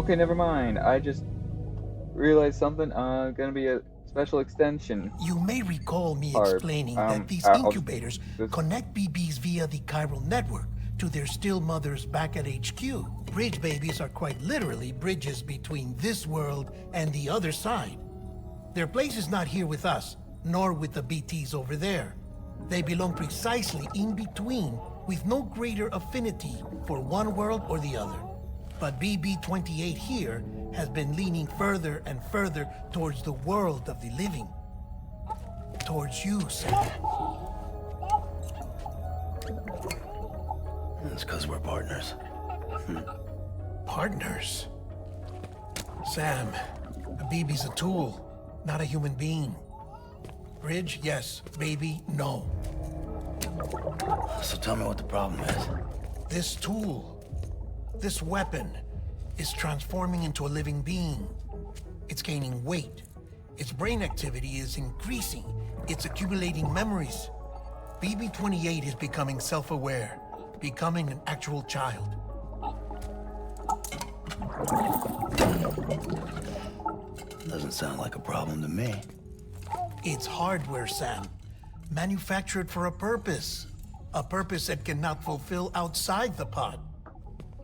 Okay, never mind. I just realized something. Gonna be a special extension You may recall me part. explaining that these I'll just incubators this. connect BBs via the chiral network to their still mothers back at HQ. Bridge babies are quite literally bridges between this world and the other side. Their place is not here with us, nor with the BTs over there. They belong precisely in between, with no greater affinity for one world or the other. But BB-28 here has been leaning further and further towards the world of the living. Towards you, Sam. It's because we're partners. Partners? Sam, a BB's a tool, not a human being. Bridge, yes. Baby, no. So tell me what the problem is. This tool, this weapon, is transforming into a living being. It's gaining weight. Its brain activity is increasing. It's accumulating memories. BB-28 is becoming self-aware, becoming an actual child. Doesn't sound like a problem to me. It's hardware, Sam. Manufactured for a purpose. A purpose it cannot fulfill outside the pod.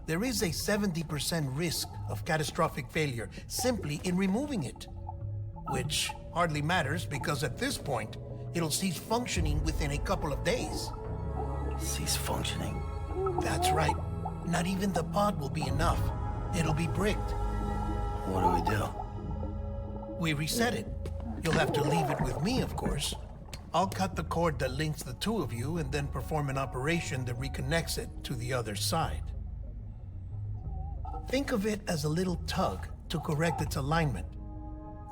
There is a 70% risk of catastrophic failure simply in removing it. Which hardly matters because at this point, it'll cease functioning within a couple of days. Cease functioning? That's right. Not even the pod will be enough. It'll be bricked. What do we do? We reset it. You'll have to leave it with me, of course. I'll cut the cord that links the two of you and then perform an operation that reconnects it to the other side. Think of it as a little tug to correct its alignment,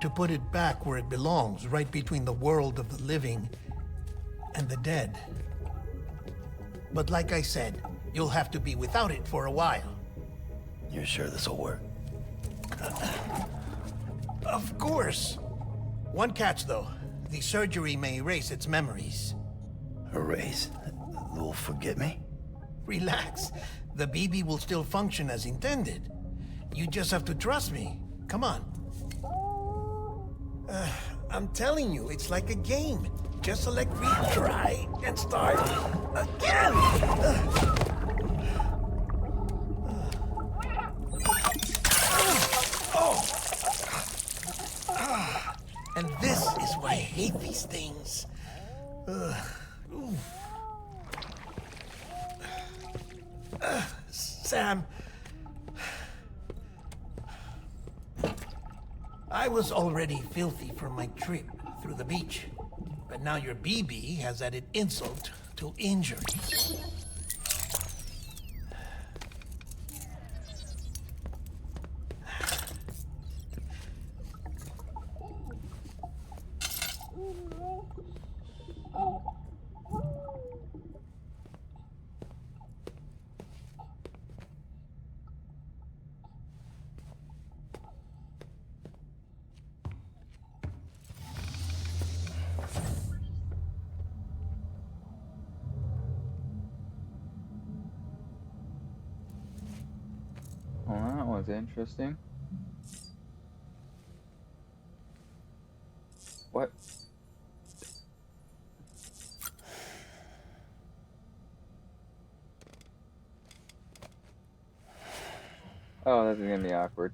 to put it back where it belongs, right between the world of the living and the dead. But like I said, you'll have to be without it for a while. You're sure this'll work? Of course. One catch, though. The surgery may erase its memories. Erase? They'll forget me? Relax. The BB will still function as intended. You just have to trust me. Come on. I'm telling you, it's like a game. Just select retry and start again. And this is why I hate these things. Sam, I was already filthy from my trip through the beach, but now your BB has added insult to injury. Well, that was interesting. What? Oh, this is gonna be awkward.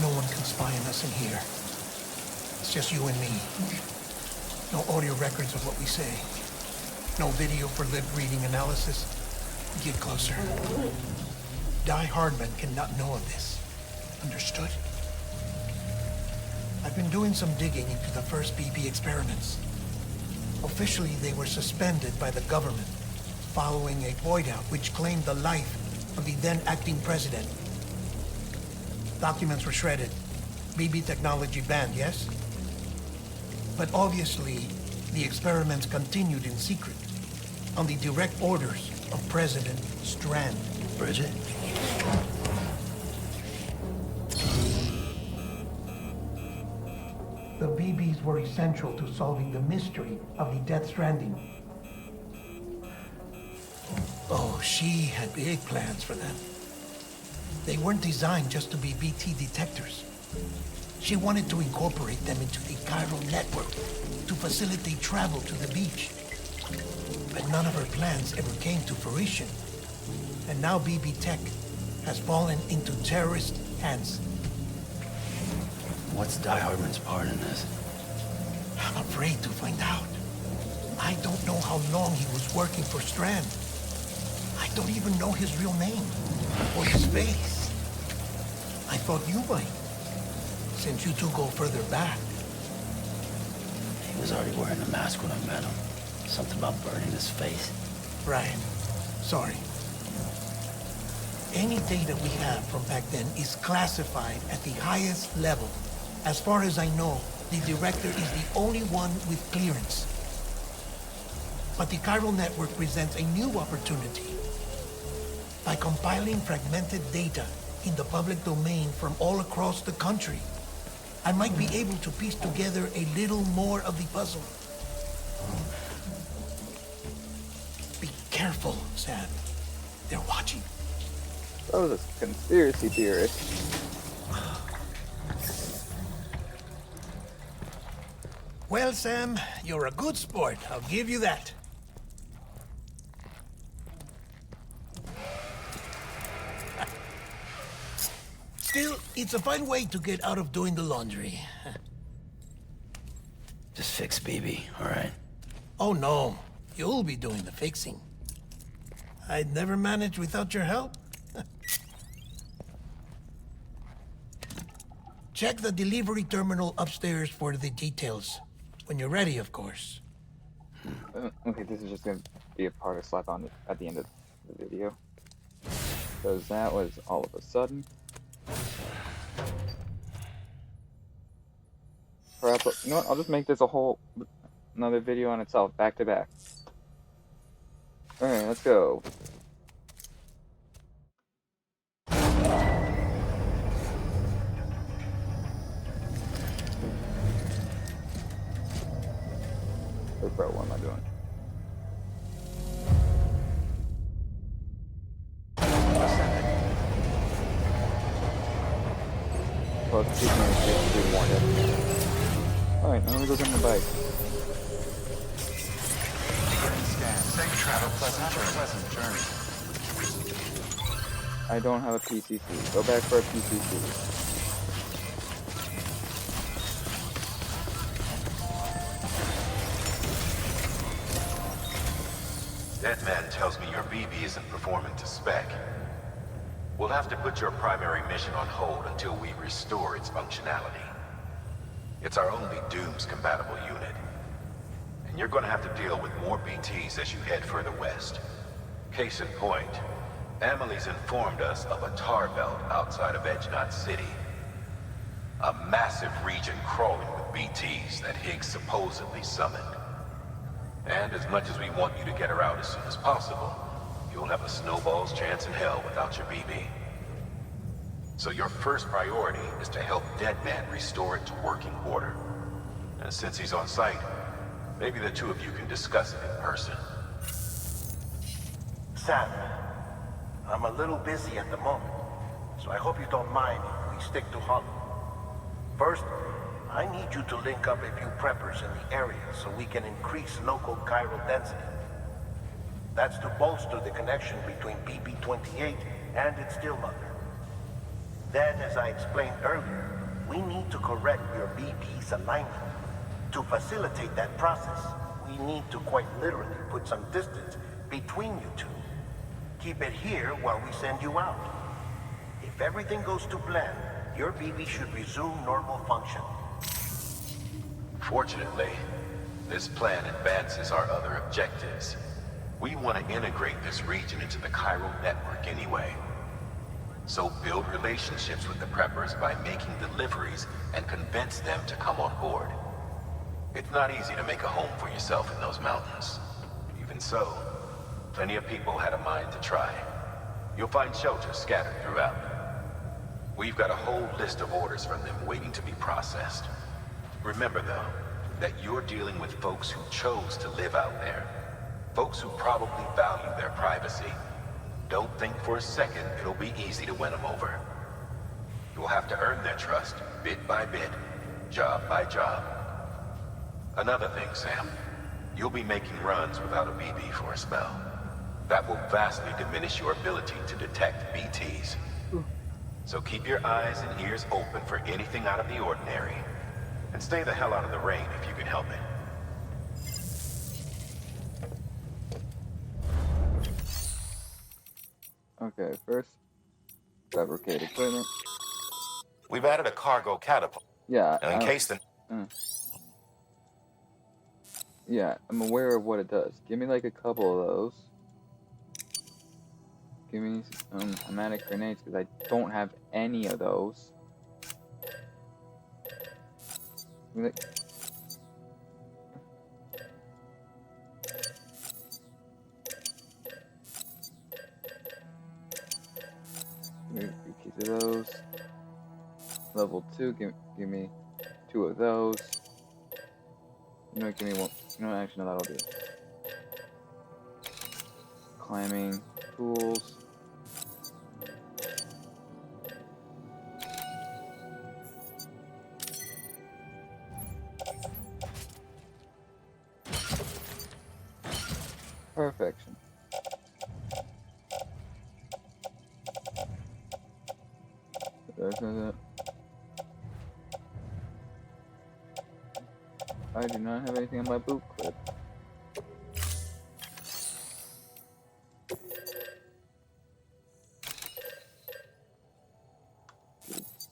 No one can spy on us in here. It's just you and me. No audio records of what we say. No video for lip reading analysis. Get closer. Die Hardman cannot know of this. Understood? I've been doing some digging into the first BB experiments. Officially, they were suspended by the government, following a void out which claimed the life of the then acting president. Documents were shredded. BB technology banned, yes? But obviously, the experiments continued in secret, on the direct orders of President Strand. Bridget? The BBs were essential to solving the mystery of the Death Stranding. Oh, she had big plans for them. They weren't designed just to be BT detectors. She wanted to incorporate them into the chiral network to facilitate travel to the beach. But none of her plans ever came to fruition. And now BB Tech has fallen into terrorist hands. What's Die Hardman's part in this? I'm afraid to find out. I don't know how long he was working for Strand. I don't even know his real name or his face. I thought you might, since you two go further back. He was already wearing the mask when I met him. Something about burning his face. Brian, sorry. Any data we have from back then is classified at the highest level. As far as I know, the director is the only one with clearance. But the chiral network presents a new opportunity. By compiling fragmented data in the public domain from all across the country, I might be able to piece together a little more of the puzzle. Be careful, Sam. They're watching. That was a conspiracy theorist. Well, Sam, you're a good sport. I'll give you that. Still, it's a fine way to get out of doing the laundry. Just fix BB, all right? Oh, no. You'll be doing the fixing. I'd never manage without your help. Check the delivery terminal upstairs for the details. When you're ready, of course. Okay, this is just gonna be a part I slap on at the end of the video. Because that was all of a sudden. Perhaps, you know what, I'll just make this a whole, another video on itself, back to back. Alright, let's go. Wait, bro, what am I doing? Well, it's keeping me safe to do more hits. Alright, now let me go get my bike. Safe travel, pleasant journey. I don't have a PCC. Go back for a PCC. That man tells me your BB isn't performing to spec. We'll have to put your primary mission on hold until we restore its functionality. It's our only Dooms-compatible unit. And you're gonna have to deal with more BTs as you head further west. Case in point, Amelie's informed us of a tar belt outside of Edgenot City. A massive region crawling with BTs that Higgs supposedly summoned. And as much as we want you to get her out as soon as possible, you'll have a snowball's chance in hell without your BB. So your first priority is to help Deadman restore it to working order. And since he's on site, maybe the two of you can discuss it in person. Sam, I'm a little busy at the moment, so I hope you don't mind if we stick to Hollow. First, I need you to link up a few preppers in the area so we can increase local chiral density. That's to bolster the connection between BB-28 and its stillmother. Then, as I explained earlier, we need to correct your BB's alignment. To facilitate that process, we need to quite literally put some distance between you two. Keep it here while we send you out. If everything goes to plan, your BB should resume normal function. Fortunately, this plan advances our other objectives. We want to integrate this region into the chiral network anyway. So build relationships with the preppers by making deliveries and convince them to come on board. It's not easy to make a home for yourself in those mountains. Even so, plenty of people had a mind to try. You'll find shelters scattered throughout. We've got a whole list of orders from them waiting to be processed. Remember, though, that you're dealing with folks who chose to live out there. Folks who probably value their privacy. Don't think for a second it'll be easy to win them over. You'll have to earn their trust, bit by bit, job by job. Another thing, Sam. You'll be making runs without a BB for a spell. That will vastly diminish your ability to detect BTs. So keep your eyes and ears open for anything out of the ordinary. And stay the hell out of the rain if you can help it. Okay, first, fabricate equipment. We've added a cargo catapult. Yeah, And in case the... yeah, I'm aware of what it does. Give me like a couple of those. Give me some pneumatic grenades, because I don't have any of those. Give me, give me a case of those. Level 2, give me 2 of those. No, give me one. No, actually, no, that'll do. Climbing tools. Perfection. I do not have anything on my boot clip.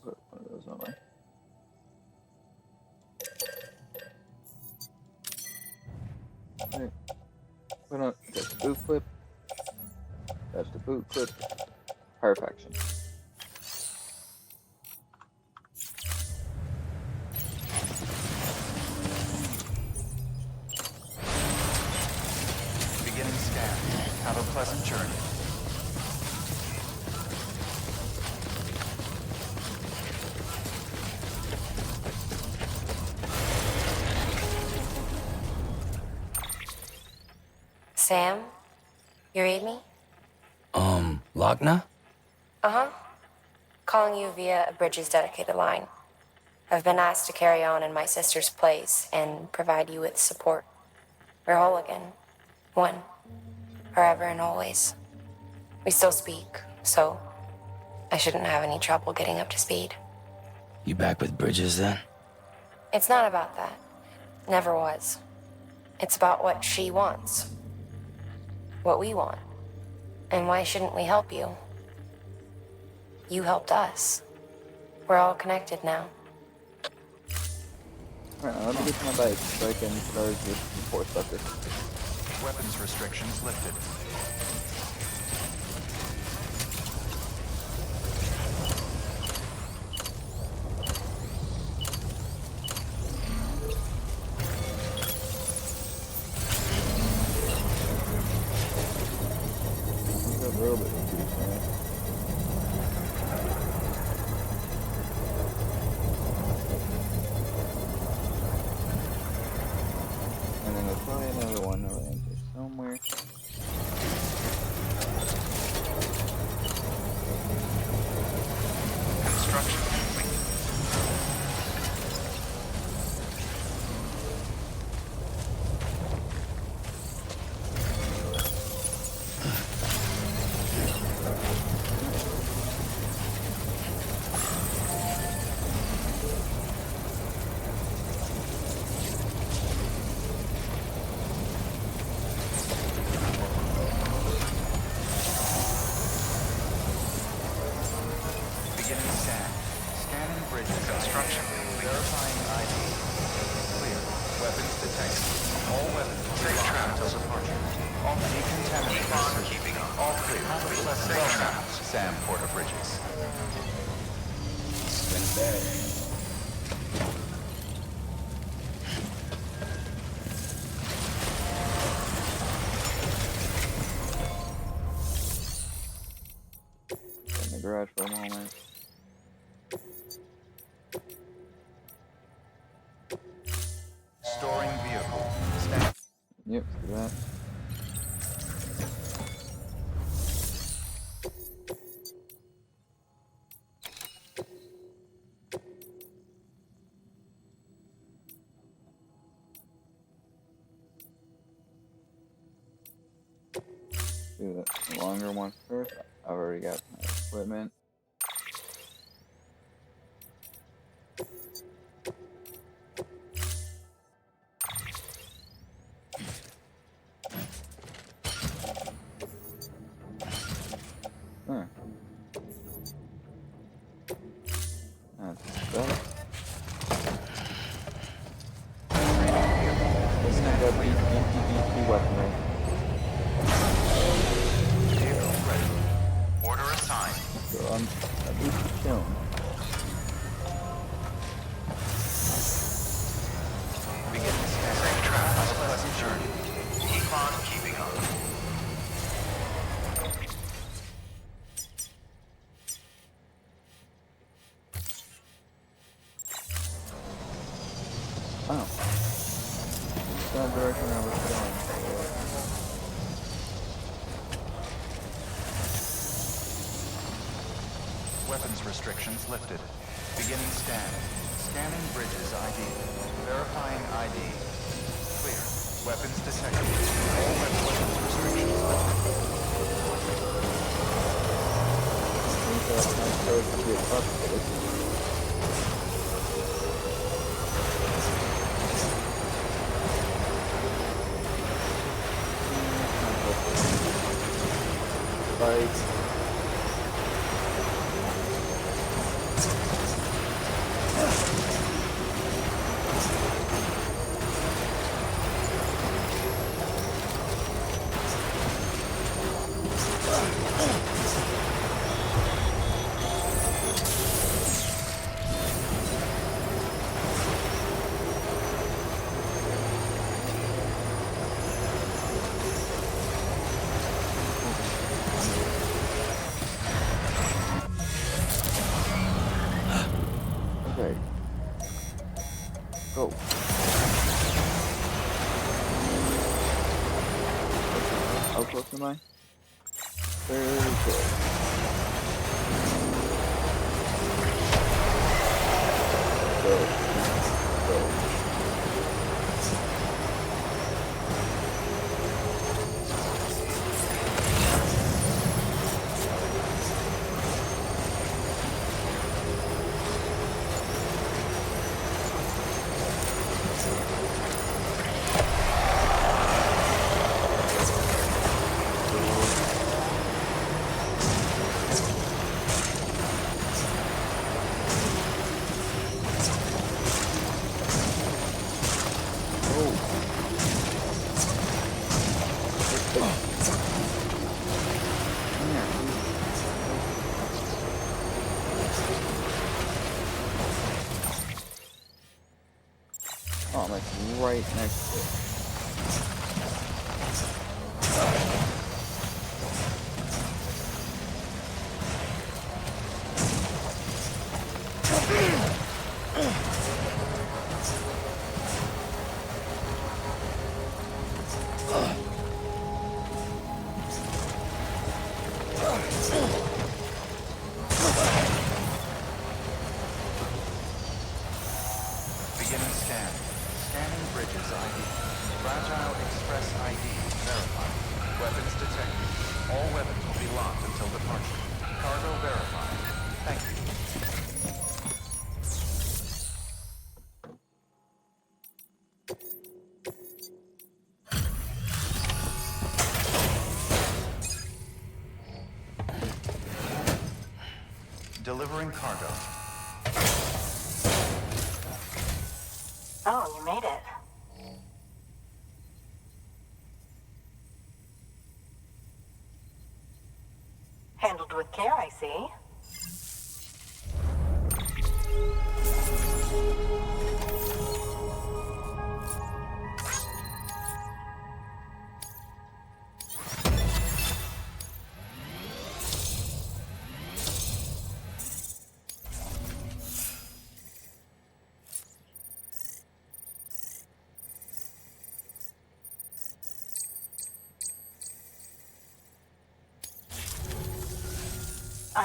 Put one of those on my. Okay. Put on that's the boot clip. That's the boot clip. Perfection. Have a pleasant journey. Sam? You read me? Lochna? Uh-huh. Calling you via a Bridges dedicated line. I've been asked to carry on in my sister's place and provide you with support. We're whole again. One. Forever and always. We still speak, so I shouldn't have any trouble getting up to speed. You back with Bridges then? It's not about that. Never was. It's about what she wants. What we want. And why shouldn't we help you? You helped us. We're all connected now. Alright, let me get to my bike so I can charge this poor sucker. Weapons restrictions lifted. A little bit of juice, man. And then there's probably another one around here somewhere. Construction complete. Beginning scan. Scanning bridges. Construction complete. Verifying ID. Clear. Weapons detected. All weapons. Safe traps until departure. All decontaminated. Keep on keeping on. All clear. Safe traps. Sam Porter Bridges. Spin bad. garage for a moment. Storing vehicle. Stand. Yep, see that. Do the longer one first. I've already got my equipment. There. That's that. This thing got BT weaponry. Vehicle ready. Order assigned. So I'm at least chilling. Beginning scan. Safe travel. Have a pleasant journey. Keep on keeping on. Oh. That direction I was going. Weapons restrictions lifted. Beginning scan. Scanning bridges ID. Verifying ID. Clear. Weapons detected. All weapons restrictions lifted. I'm supposed to get frustrated. Fight. Okay. Go. How close am I? Very close. Go. Go. Oh, I'm like right next to it. Beginning scan. Scanning bridges ID. Fragile Express ID verified. Weapons detected. All weapons will be locked until departure. Cargo verified. Thank you. Delivering cargo. Oh, you made it. Handled with care, I see.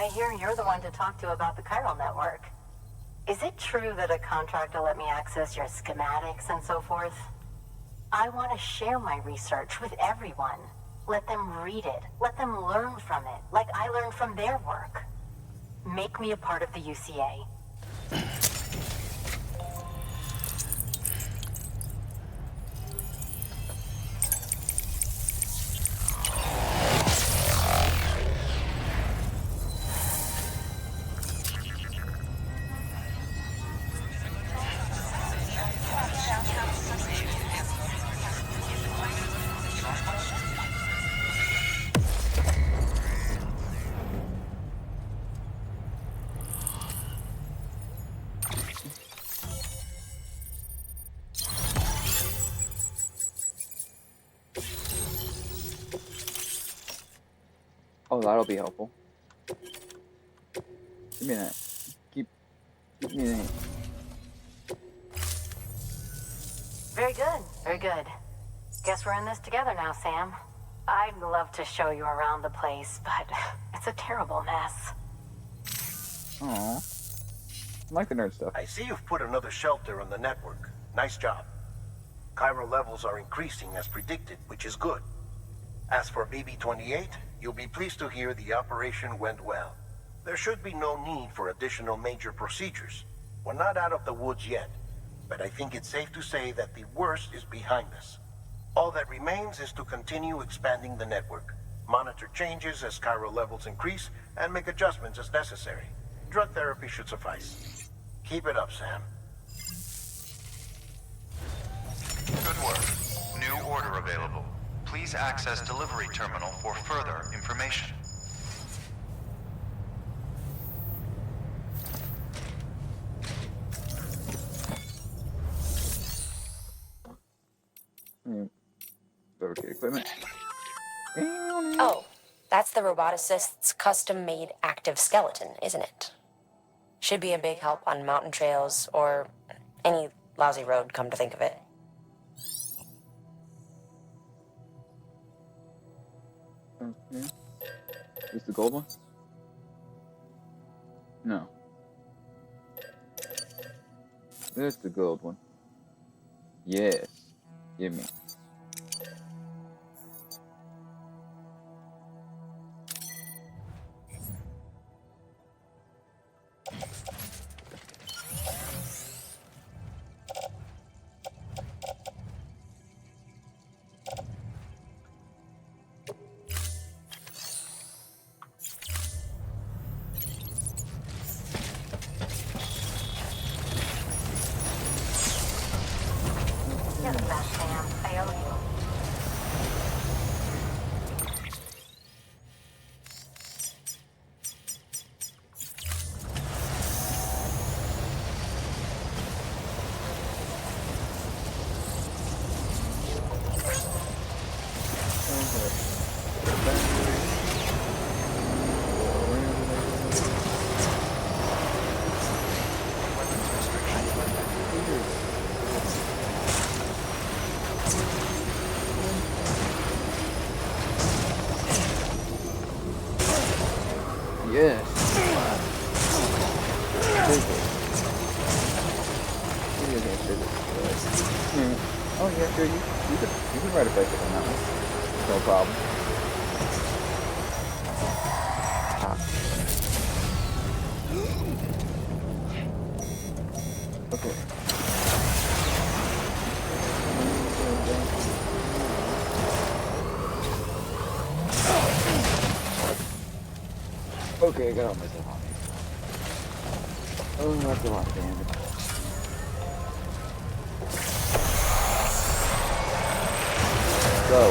I hear you're the one to talk to about the chiral network. Is it true that a contractor let me access your schematics and so forth? I want to share my research with everyone. Let them read it. Let them learn from it, like I learned from their work. Make me a part of the UCA. Oh, that'll be helpful. Give me that. Keep me that. Very good, very good. Guess we're in this together now, Sam. I'd love to show you around the place, but it's a terrible mess. Aww. I like the nerd stuff. I see you've put another shelter on the network. Nice job. Chiral levels are increasing as predicted, which is good. As for BB-28, you'll be pleased to hear the operation went well. There should be no need for additional major procedures. We're not out of the woods yet, but I think it's safe to say that the worst is behind us. All that remains is to continue expanding the network, monitor changes as chiral levels increase, and make adjustments as necessary. Drug therapy should suffice. Keep it up, Sam. Good work. New order available. Please access delivery terminal for further information. Fabricate equipment. Oh, that's the roboticist's custom-made active skeleton, isn't it? Should be a big help on mountain trails or any lousy road, come to think of it. Okay. Is the gold one? No. There's the gold one. Yes. Give me. You're the best, Sam. I owe you. Yes. Oh yeah, sure. You can ride a bicycle on that one. No problem. Okay. Okay, I got all myself on me. Oh, that's a lot of damage. Go.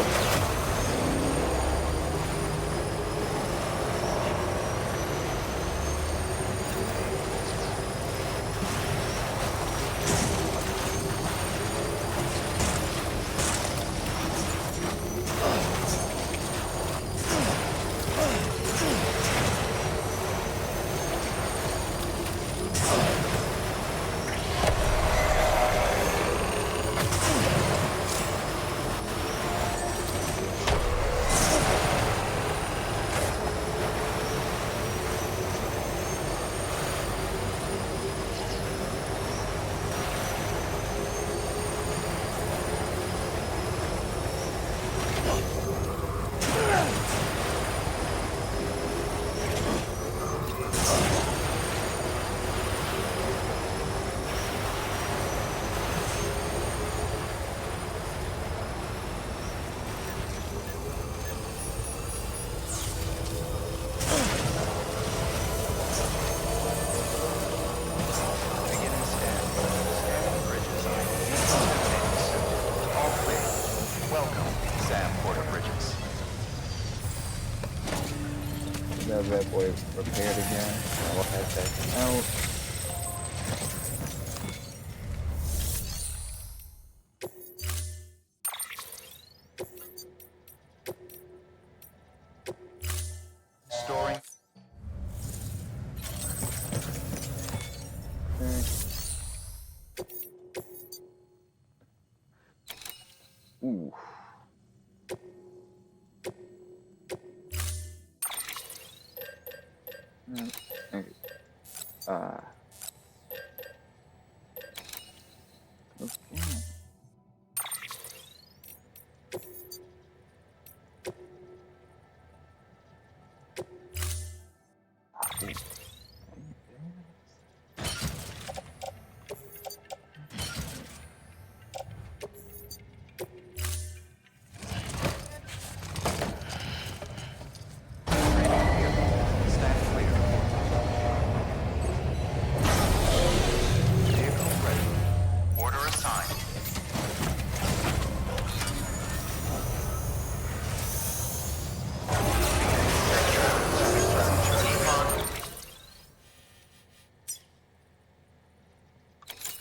boy repaired again. I will head back out. Storing. Okay. Ooh. Okay. Okay. Stand clear. Vehicle ready. Order assigned.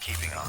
Keeping on.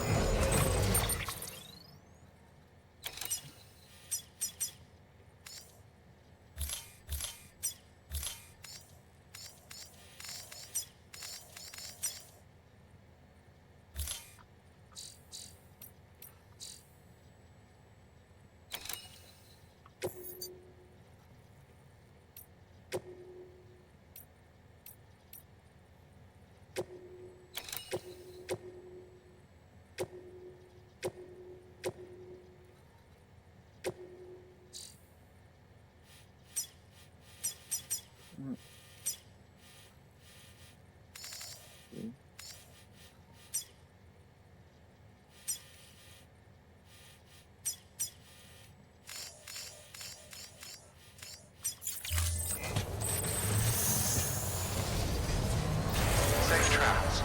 Safe travels.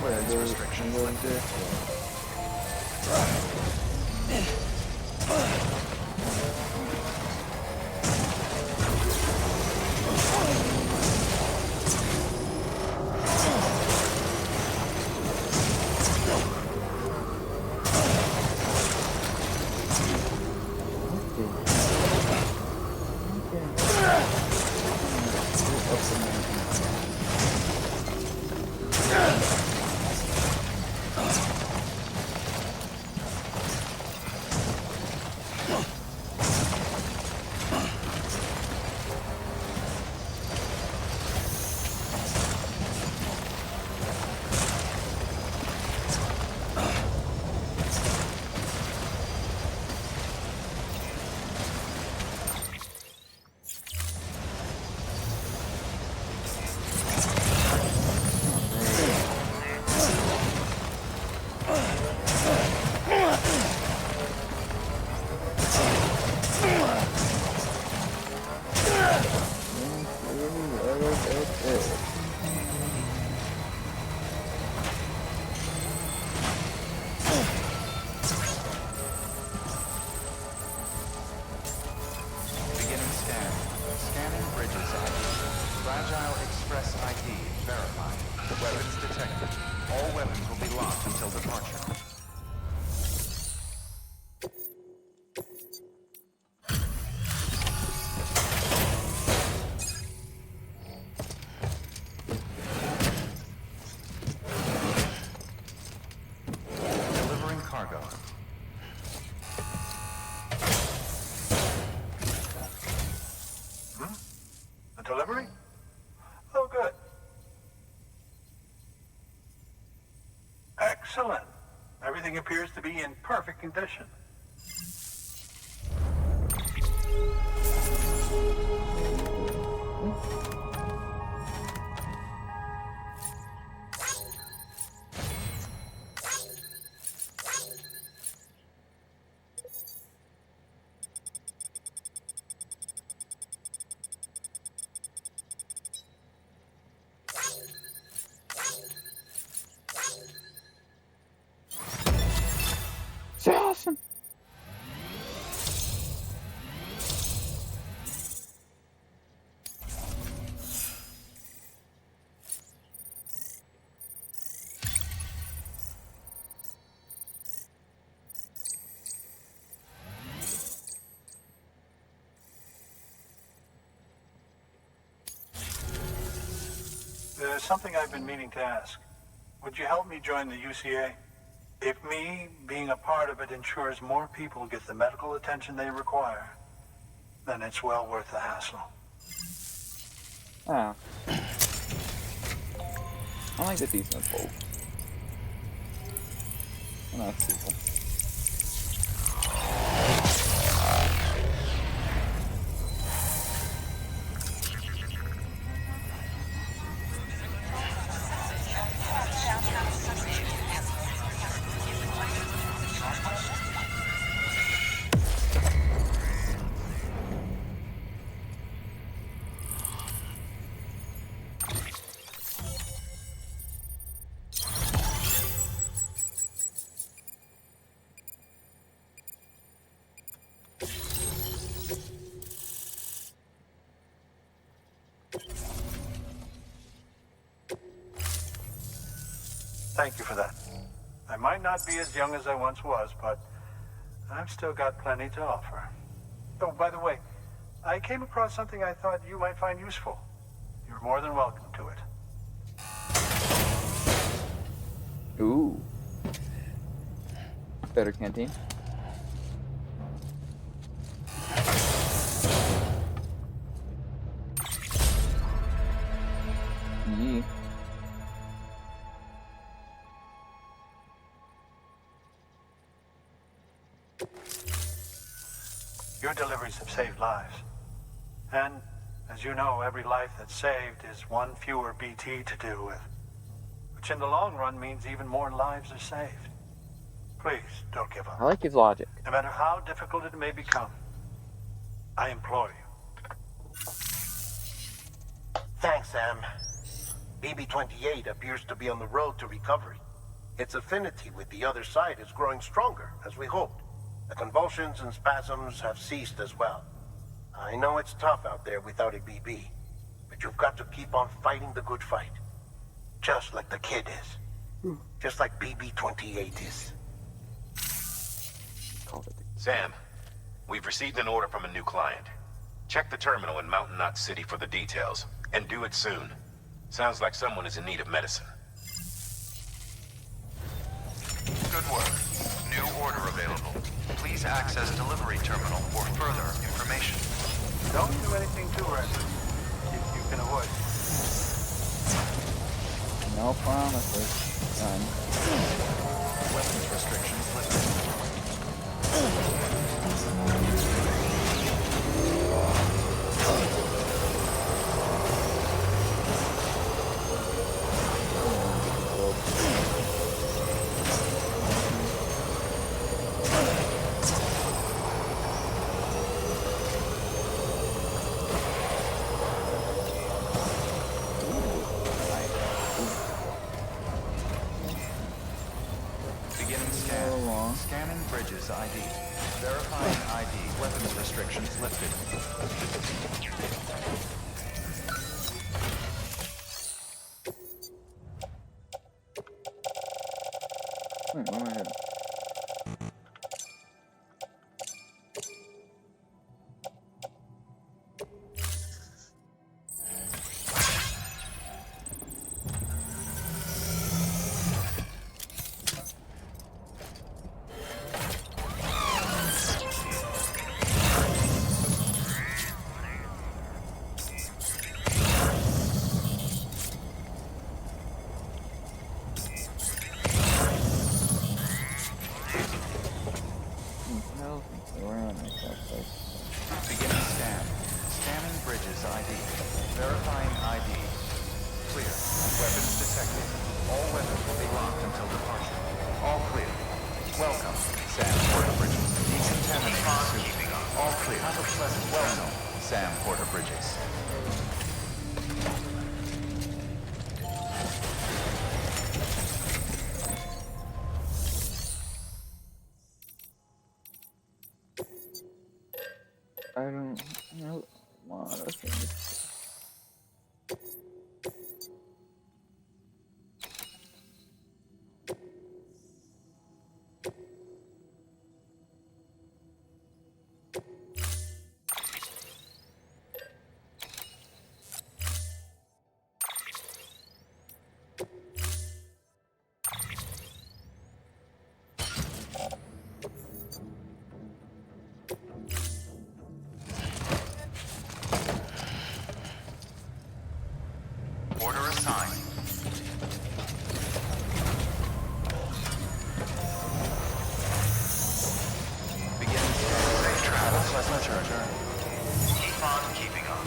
Weapons restrictions lifted. Beginning scan. Scanning bridges ID. Fragile Express ID verified. Weapons detected. All weapons will be locked until departure. Delivering cargo. The delivery? Oh, good. Excellent. Everything appears to be in perfect condition. It's awesome. there's something I've been meaning to ask. Would you help me join the UCA? If me being a part of it ensures more people get the medical attention they require, then it's well worth the hassle. Ah. I like the decent folk. Nice people. Thank you for that. I might not be as young as I once was, but I've still got plenty to offer. Oh, by the way, I came across something I thought you might find useful. You're more than welcome to it. Ooh. Better canteen. Yeah. Your deliveries have saved lives. And, as you know, every life that's saved is one fewer BT to deal with. Which in the long run means even more lives are saved. Please, don't give I up. like his logic. No matter how difficult it may become, I implore you. Thanks, Sam. BB-28 appears to be on the road to recovery. Its affinity with the other side is growing stronger, as we hoped. The convulsions and spasms have ceased as well. I know it's tough out there without a BB, but you've got to keep on fighting the good fight. Just like the kid is. Just like BB-28 is. Sam, we've received an order from a new client. Check the terminal in Mountain Knot City for the details, and do it soon. Sounds like someone is in need of medicine. Good work. New order available. Please access delivery terminal for further information. Don't do anything too reckless, if you can avoid it. No promises. Done. Weapons restrictions lifted. Beginning scan. Scanning bridges ID. Verifying ID. Weapons restrictions lifted. Wait, where am I headed? Beginning scan. Scanning bridges ID. Verifying ID. Clear. Weapons detected. All weapons will be locked until departure. All clear. Welcome, Sam Porter Bridges. Decontaminating suit. All clear. Have a pleasant welcome, Sam Porter Bridges. I don't know a lot of things. sign. Begin safe travels. That's not your turn. Keep on keeping on.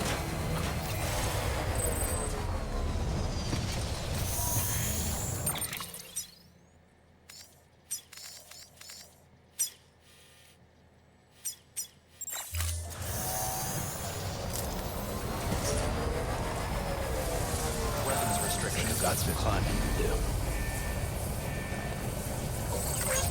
Weapons restriction. You've got some climbing to do. Great.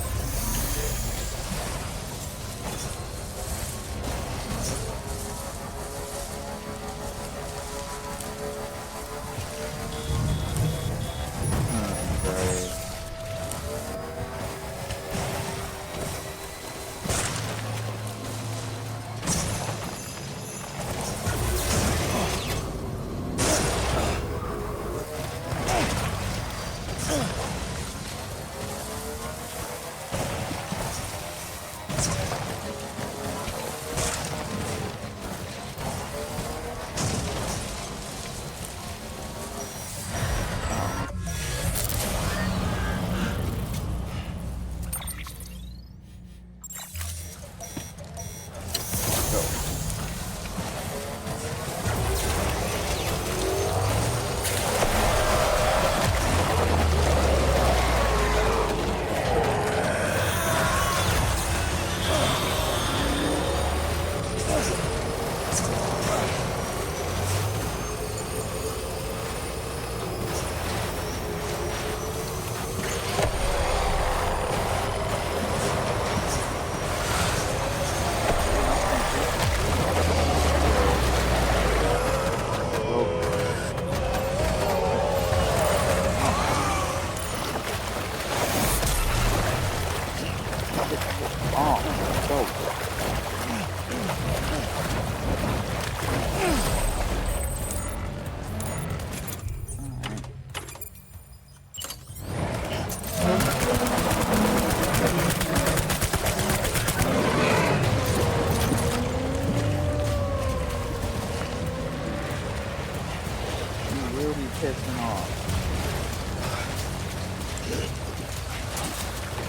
Pissing off.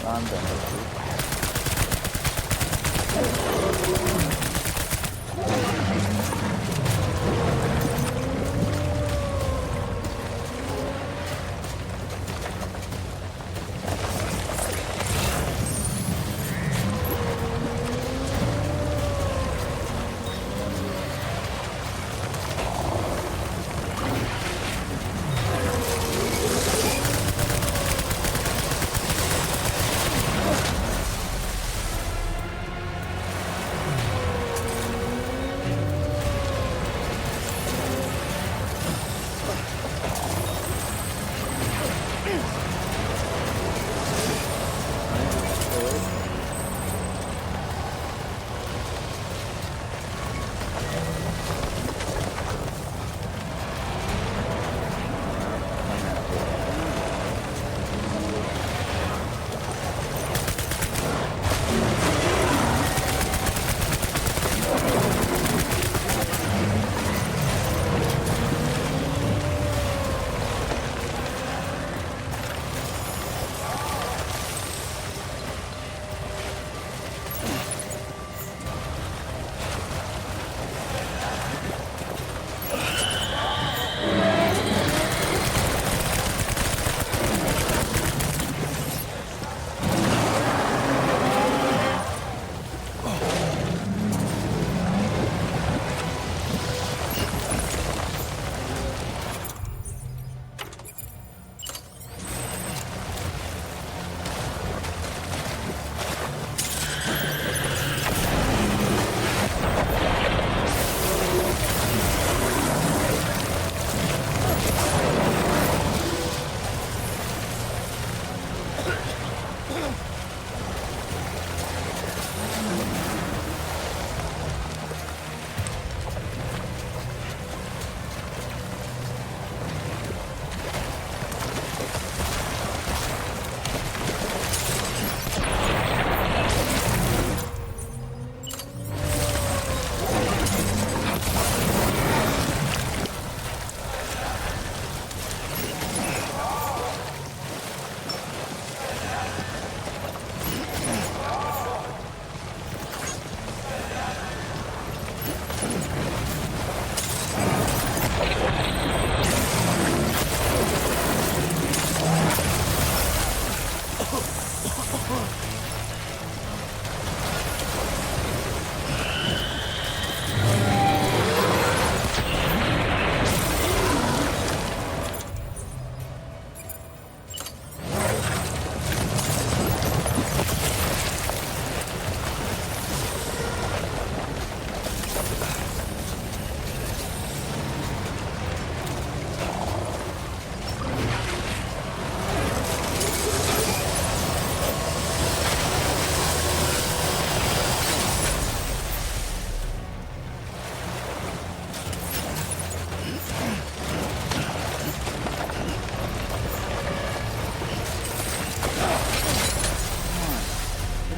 I'm done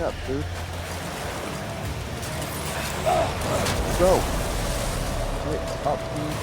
up, dude. Go. Get up, dude.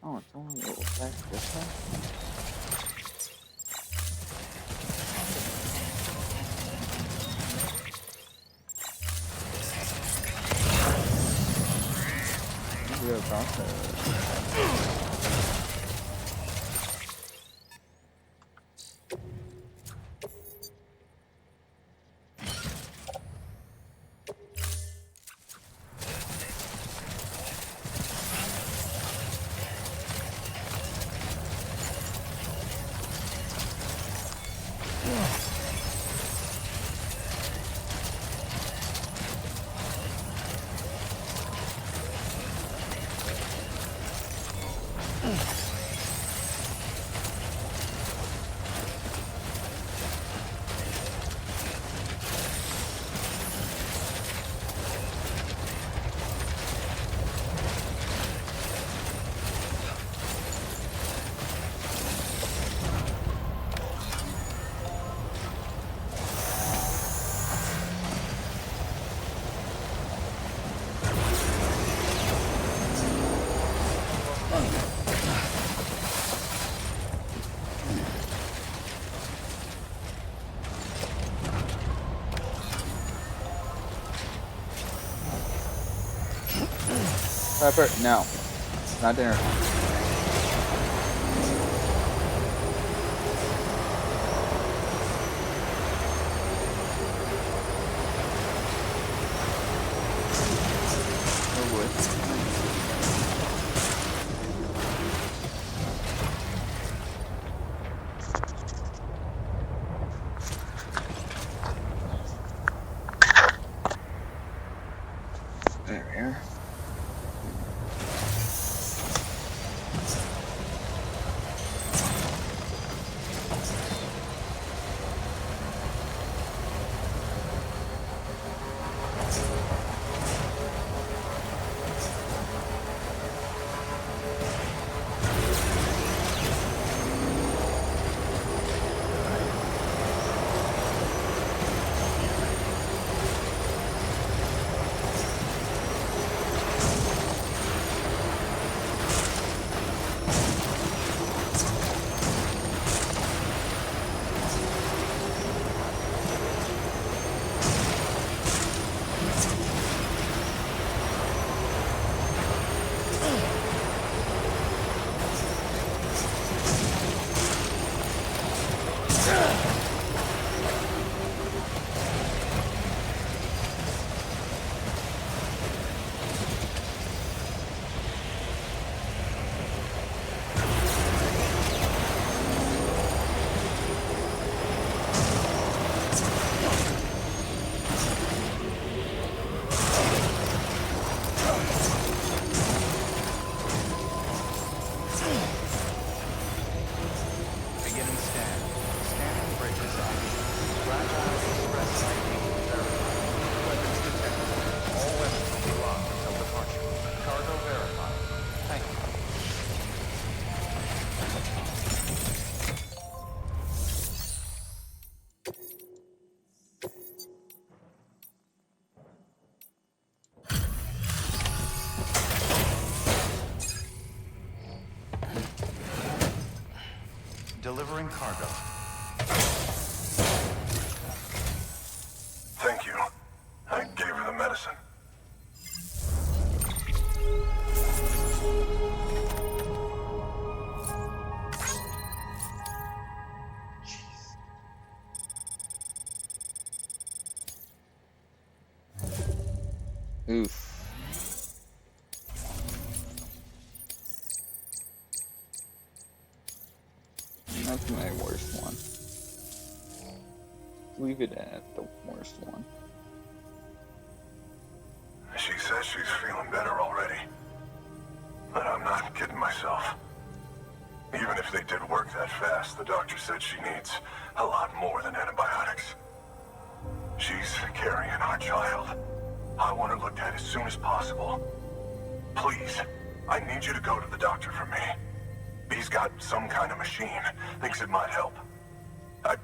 Oh, it's only a little back this way. Maybe about that. Pepper, no. Not dinner. No wood. There we are. delivering cargo. Thank you. I gave her the medicine. Oof. That's my worst one. Leave it at the worst one. She says she's feeling better already. But I'm not kidding myself. Even if they did work that fast, the doctor said she needs a lot more than antibiotics. She's carrying our child. I want her looked at as soon as possible. Please, I need you to go to the doctor for me. He's got some kind of machine. Thinks it might help. I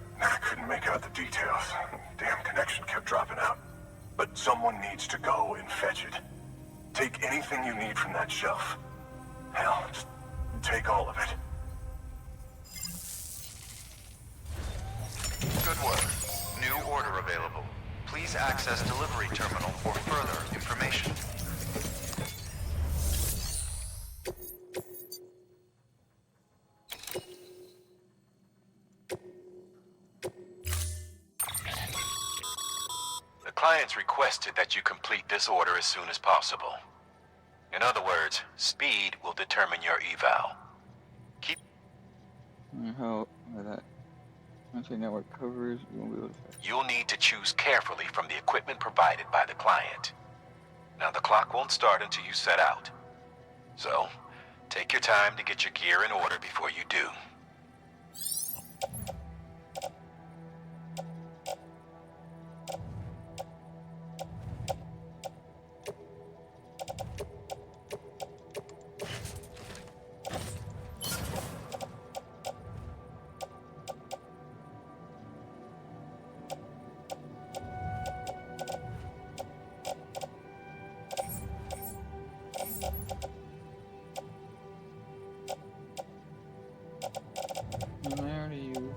couldn't make out the details. Damn connection kept dropping out. But someone needs to go and fetch it. Take anything you need from that shelf. Hell, just take all of it. Good work. New order available. Please access delivery terminal for further information. The client's requested that you complete this order as soon as possible. In other words, speed will determine your eval. Keep... How that country network covers, you won't be able to fetch. You'll need to choose carefully from the equipment provided by the client. Now, the clock won't start until you set out. So, take your time to get your gear in order before you do. Where do you?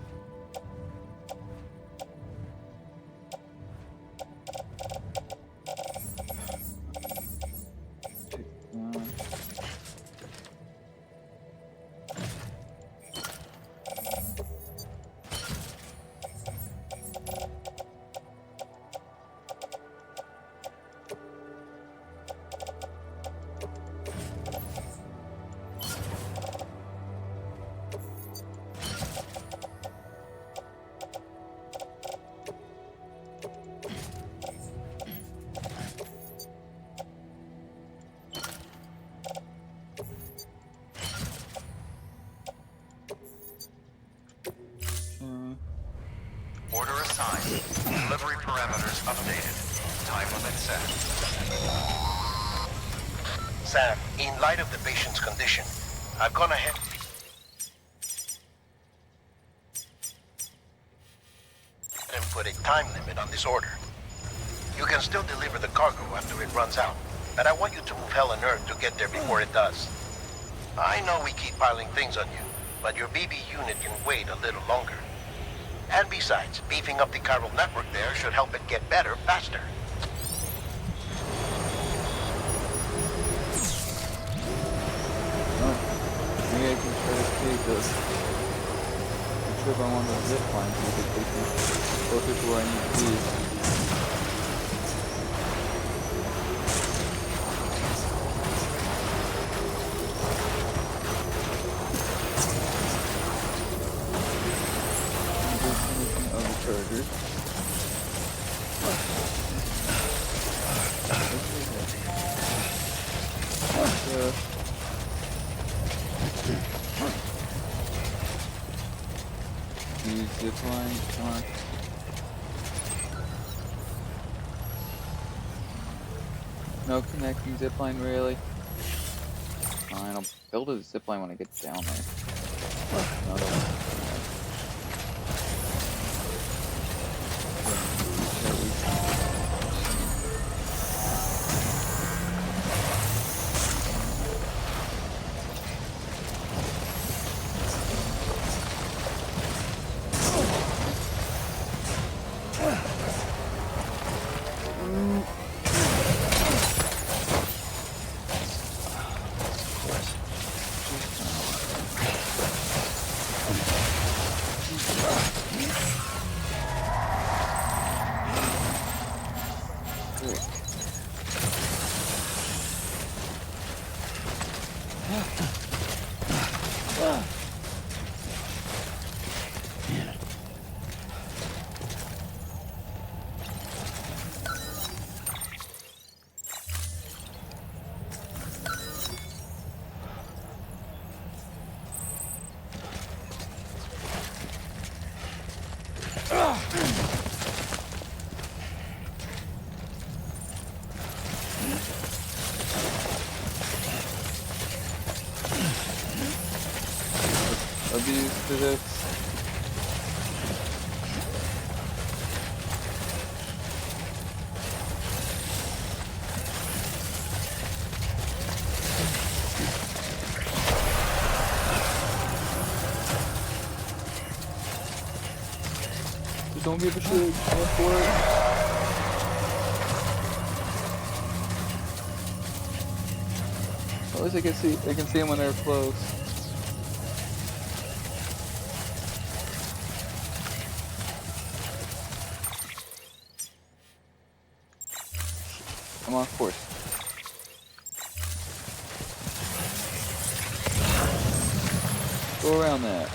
Order assigned. Delivery parameters updated. Time limit set. Sam, in light of the patient's condition, I've gone ahead and put a time limit on this order. You can still deliver the cargo after it runs out, but I want you to move hell and earth to get there before it does. I know we keep piling things on you, but your BB unit can wait a little longer. And besides, beefing up the chiral network there should help it get better faster. Maybe I can try to save the trip on one of the zip lines so we can take me closer to where I need to be. Chargers. Use zipline on. No connecting zipline really. Fine, I'll build a zipline when I get down there. Another one. Frick. Abuse physics. Just don't give a shit. Go for it. At least I can see them when they're close. Come on, of course. Go around that.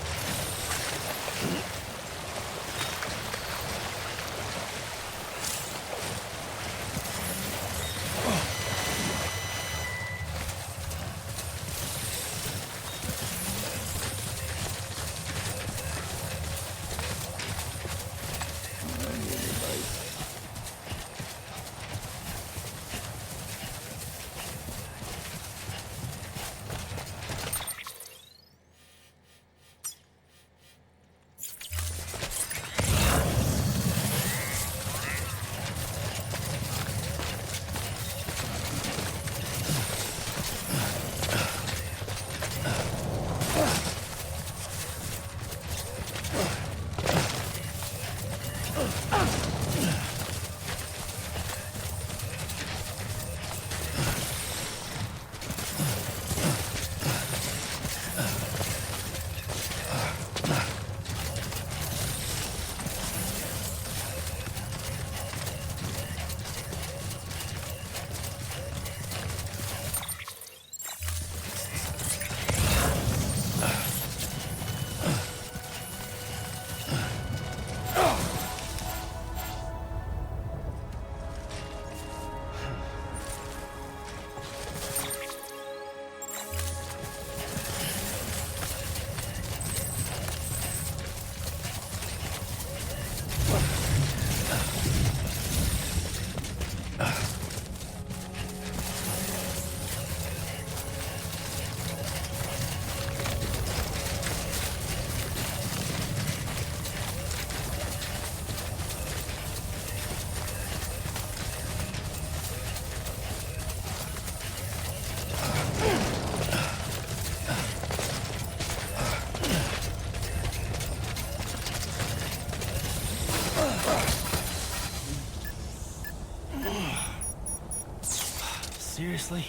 Seriously?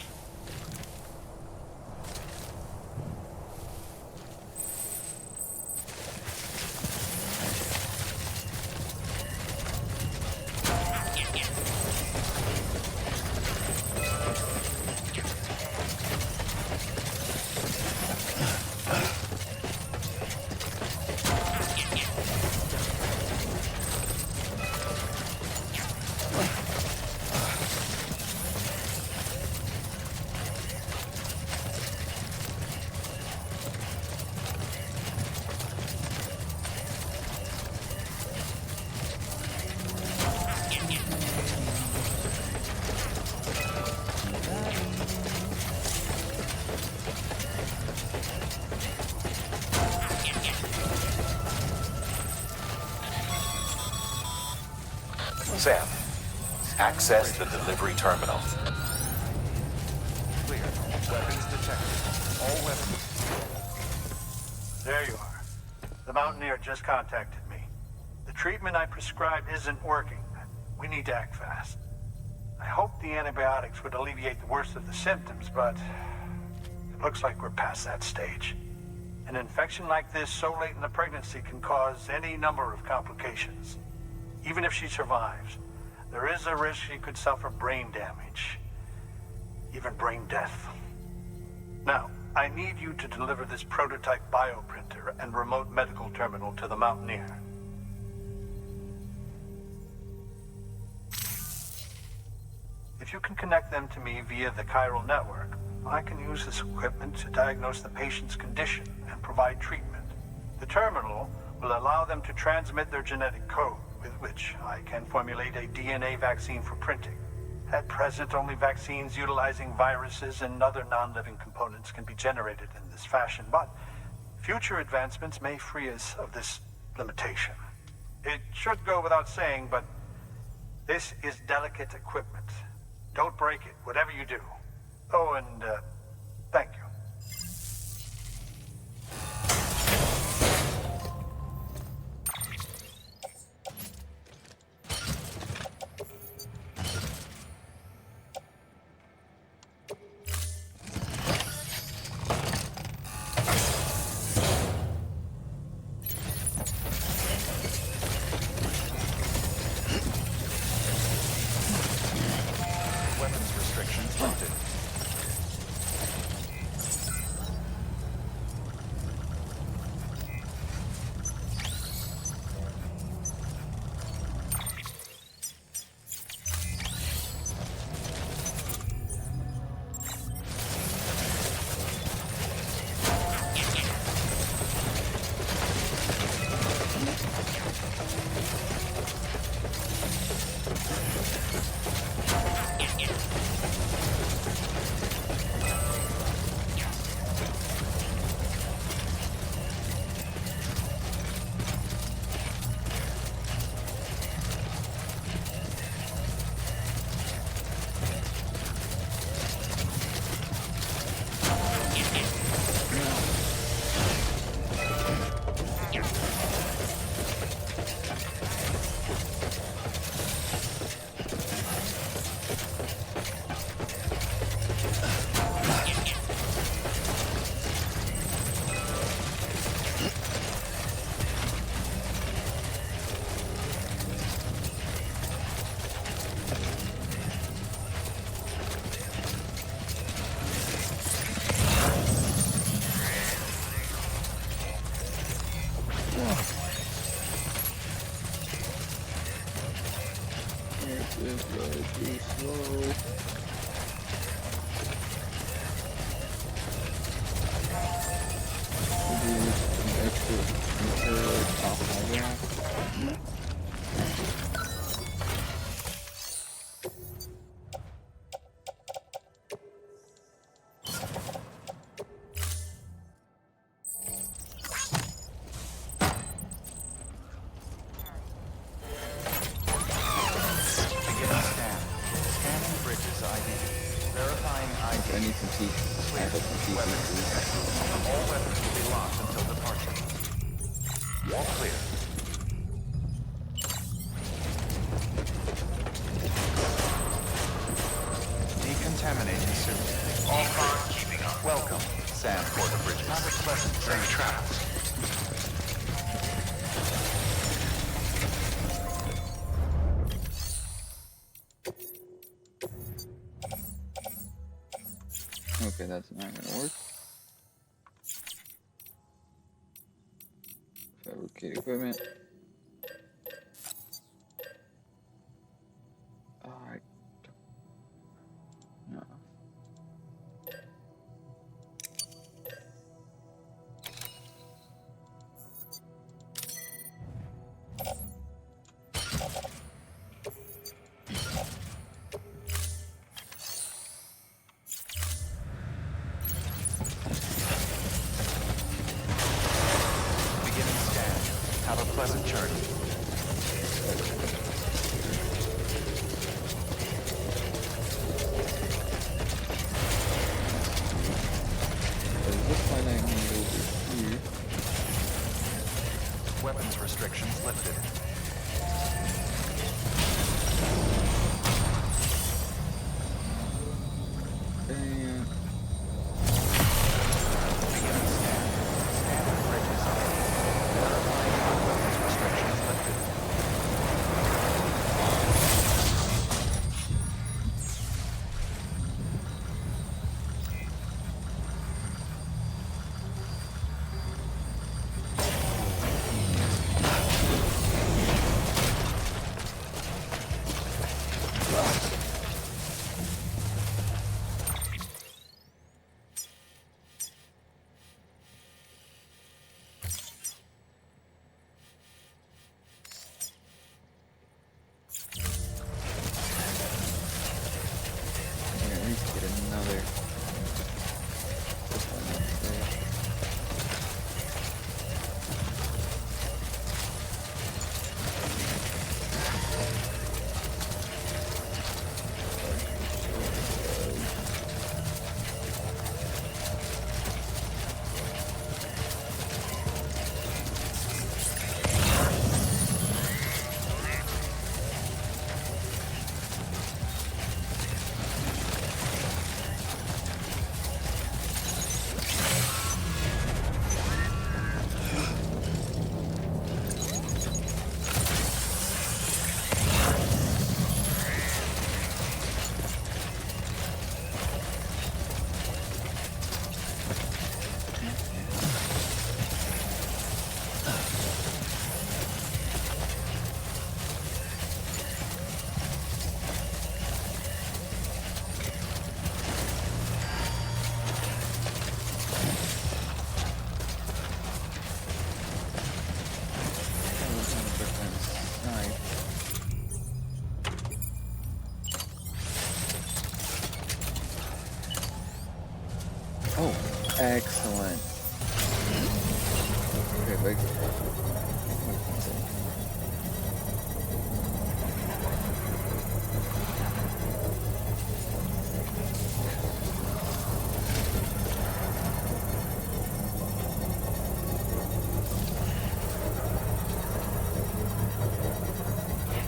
Sam, access the delivery terminal. Clear. Weapons detected. All weapons. There you are. The Mountaineer just contacted me. The treatment I prescribed isn't working. We need to act fast. I hoped the antibiotics would alleviate the worst of the symptoms, but it looks like we're past that stage. An infection like this so late in the pregnancy can cause any number of complications. Even if she survives, there is a risk she could suffer brain damage, even brain death. Now, I need you to deliver this prototype bioprinter and remote medical terminal to the Mountaineer. If you can connect them to me via the chiral network, I can use this equipment to diagnose the patient's condition and provide treatment. The terminal will allow them to transmit their genetic code, with which I can formulate a DNA vaccine for printing. At present, only vaccines utilizing viruses and other non-living components can be generated in this fashion, but future advancements may free us of this limitation. It should go without saying, but this is delicate equipment. Don't break it, whatever you do. Oh, and thank you. Weapons restrictions lifted. This is too slow. Maybe some extra material top of that. I need some teeth. I have some teeth. All weapons will be locked until departure. All clear. Decontaminating suit. All cars keeping up. Welcome, Sam Porter Bridges. Have a pleasant journey. Travels. Okay, that's not gonna work. Fabricate equipment. Alright. No. Have a pleasant journey. It looks like I can go over here. Weapons restrictions lifted. And Beginning scan. Scanning bridges. Verifying weapons restrictions lifted. Excellent. Okay, wait.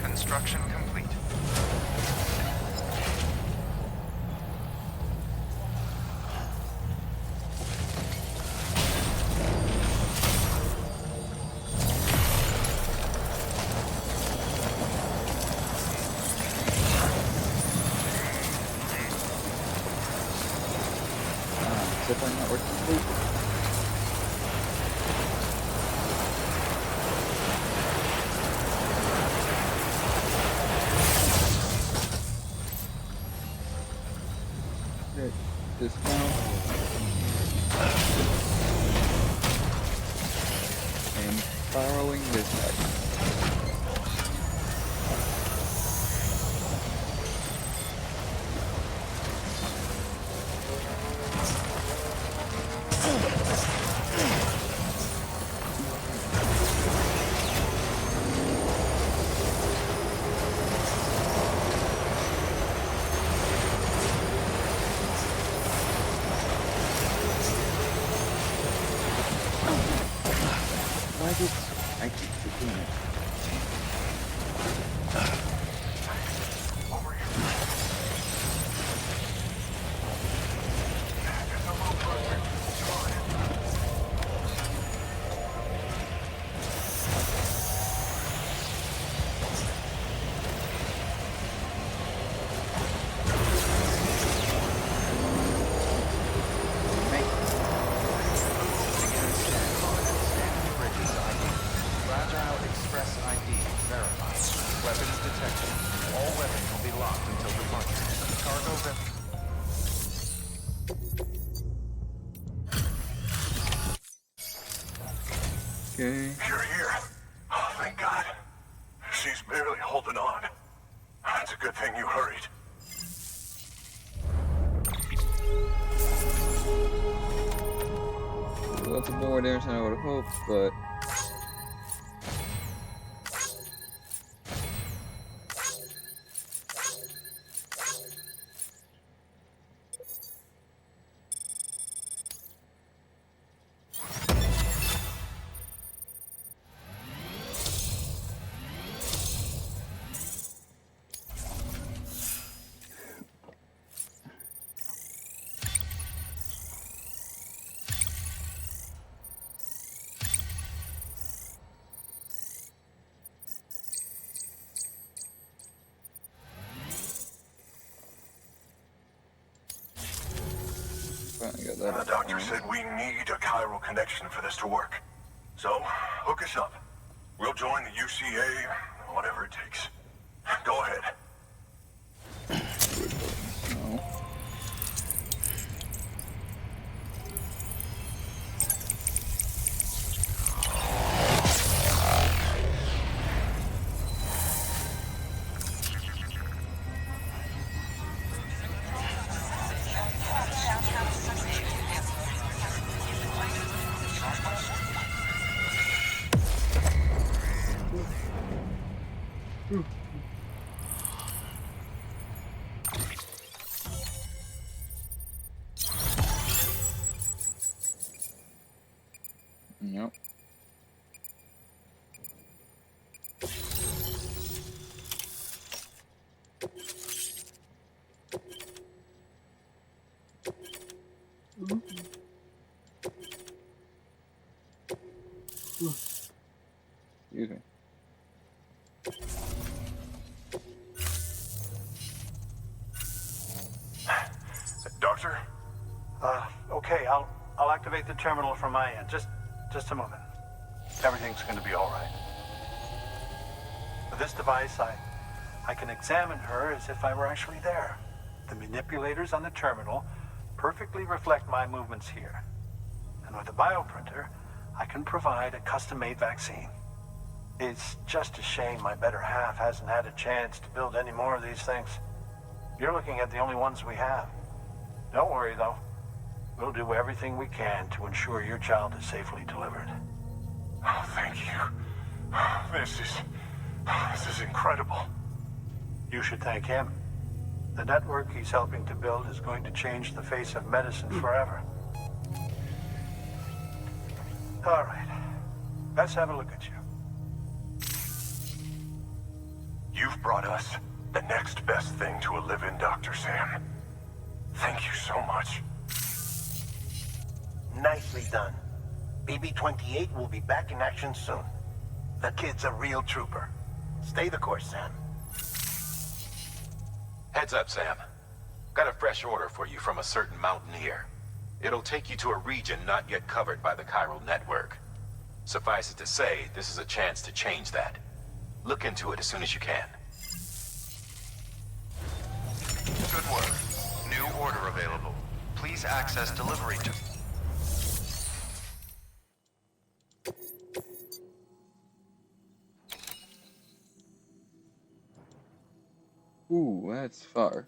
Construction complete. Zipline network complete. Okay, dismount. And borrowing this guy. Why did I keep doing it? Fragile Express ID verified. Weapons detected. All weapons will be locked until departure. Cargo Okay. You're here. Oh, thank God. She's barely holding on. It's a good thing you hurried. Lots of more damage than I would have hoped, but finally got that. The doctor said we need a chiral connection for this to work. So, hook us up. We'll join the UCA, whatever it takes. Go ahead. No. Nope. Excuse me. Doctor? Okay, I'll activate the terminal from my end. Just a moment. Everything's going to be all right. With this device, I can examine her as if I were actually there. The manipulators on the terminal perfectly reflect my movements here. And with the bioprinter, I can provide a custom-made vaccine. It's just a shame my better half hasn't had a chance to build any more of these things. You're looking at the only ones we have. Don't worry, though. We'll do everything we can to ensure your child is safely delivered. Oh, thank you. This is incredible. You should thank him. The network he's helping to build is going to change the face of medicine forever. All right. Let's have a look at you. You've brought us the next best thing to a live-in, Dr. Sam. Thank you so much. Nicely done. BB-28 will be back in action soon. The kid's a real trooper. Stay the course, Sam. Heads up, Sam. Got a fresh order for you from a certain mountaineer. It'll take you to a region not yet covered by the chiral network. Suffice it to say, this is a chance to change that. Look into it as soon as you can. Good work. New order available. Please access delivery to... Ooh, that's far.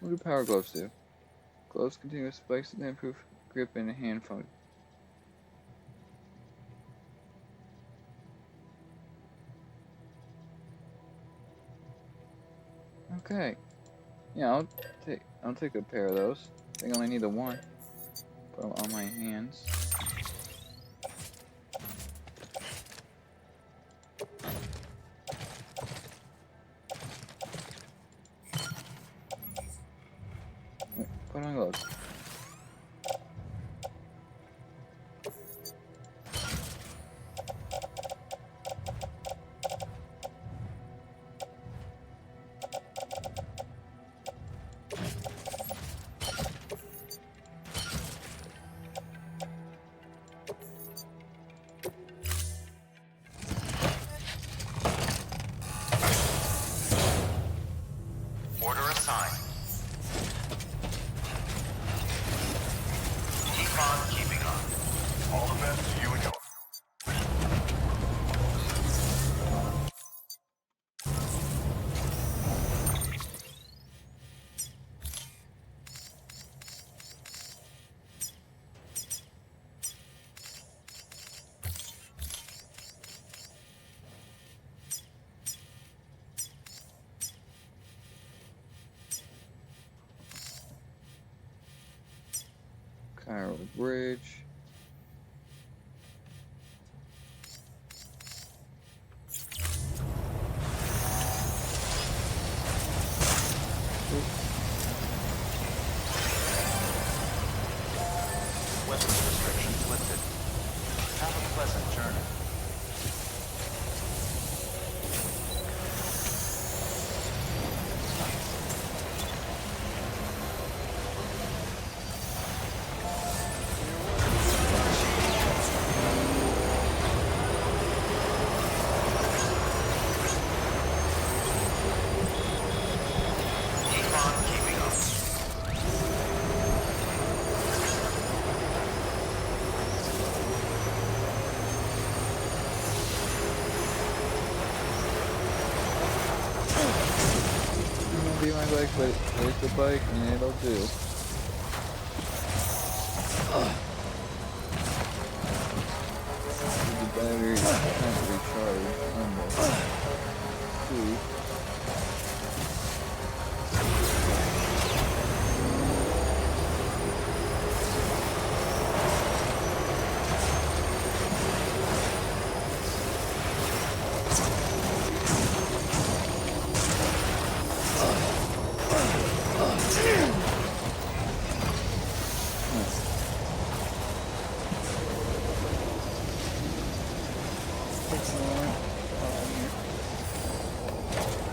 What do power gloves do? Gloves continuous spikes that improve grip and hand function. Okay. Yeah, I'll take a pair of those. I think I only need the one. Put them on my hands. Put on gloves. Order assigned. Keep on keeping on. All the best to you and yours. Chiral bridge. Weapons restrictions lifted. Have a pleasant journey. Keep on keeping on. It won't be my bike, but it's a bike and it'll do. The battery can't recharge almost. Ooh.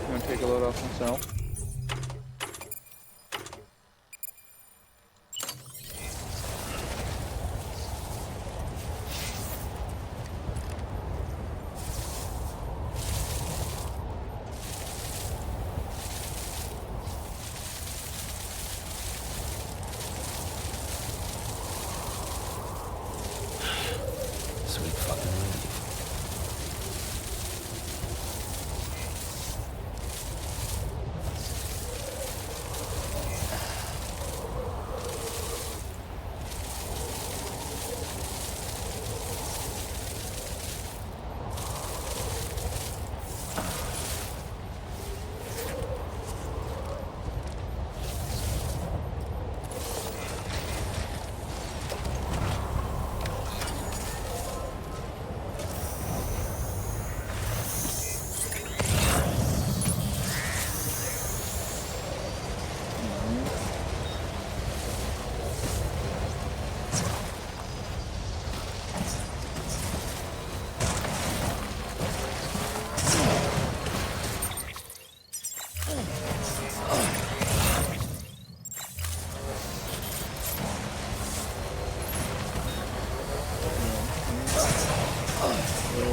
I'm gonna take a load off myself. Sweet fucking relief.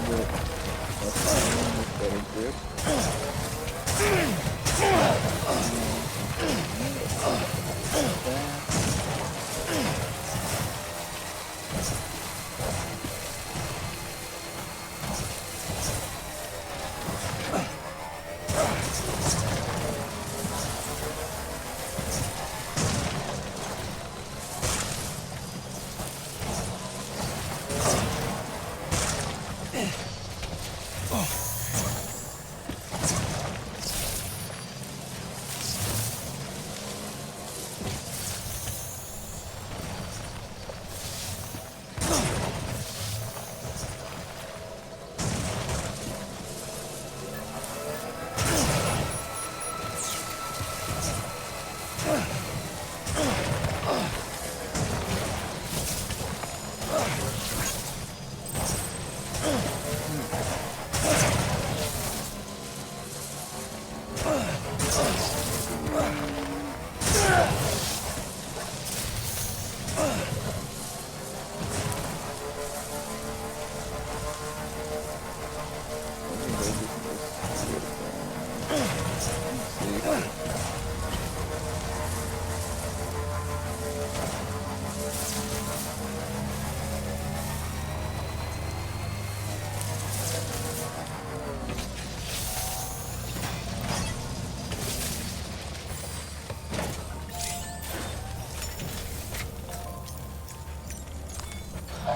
bit less violent with better grip.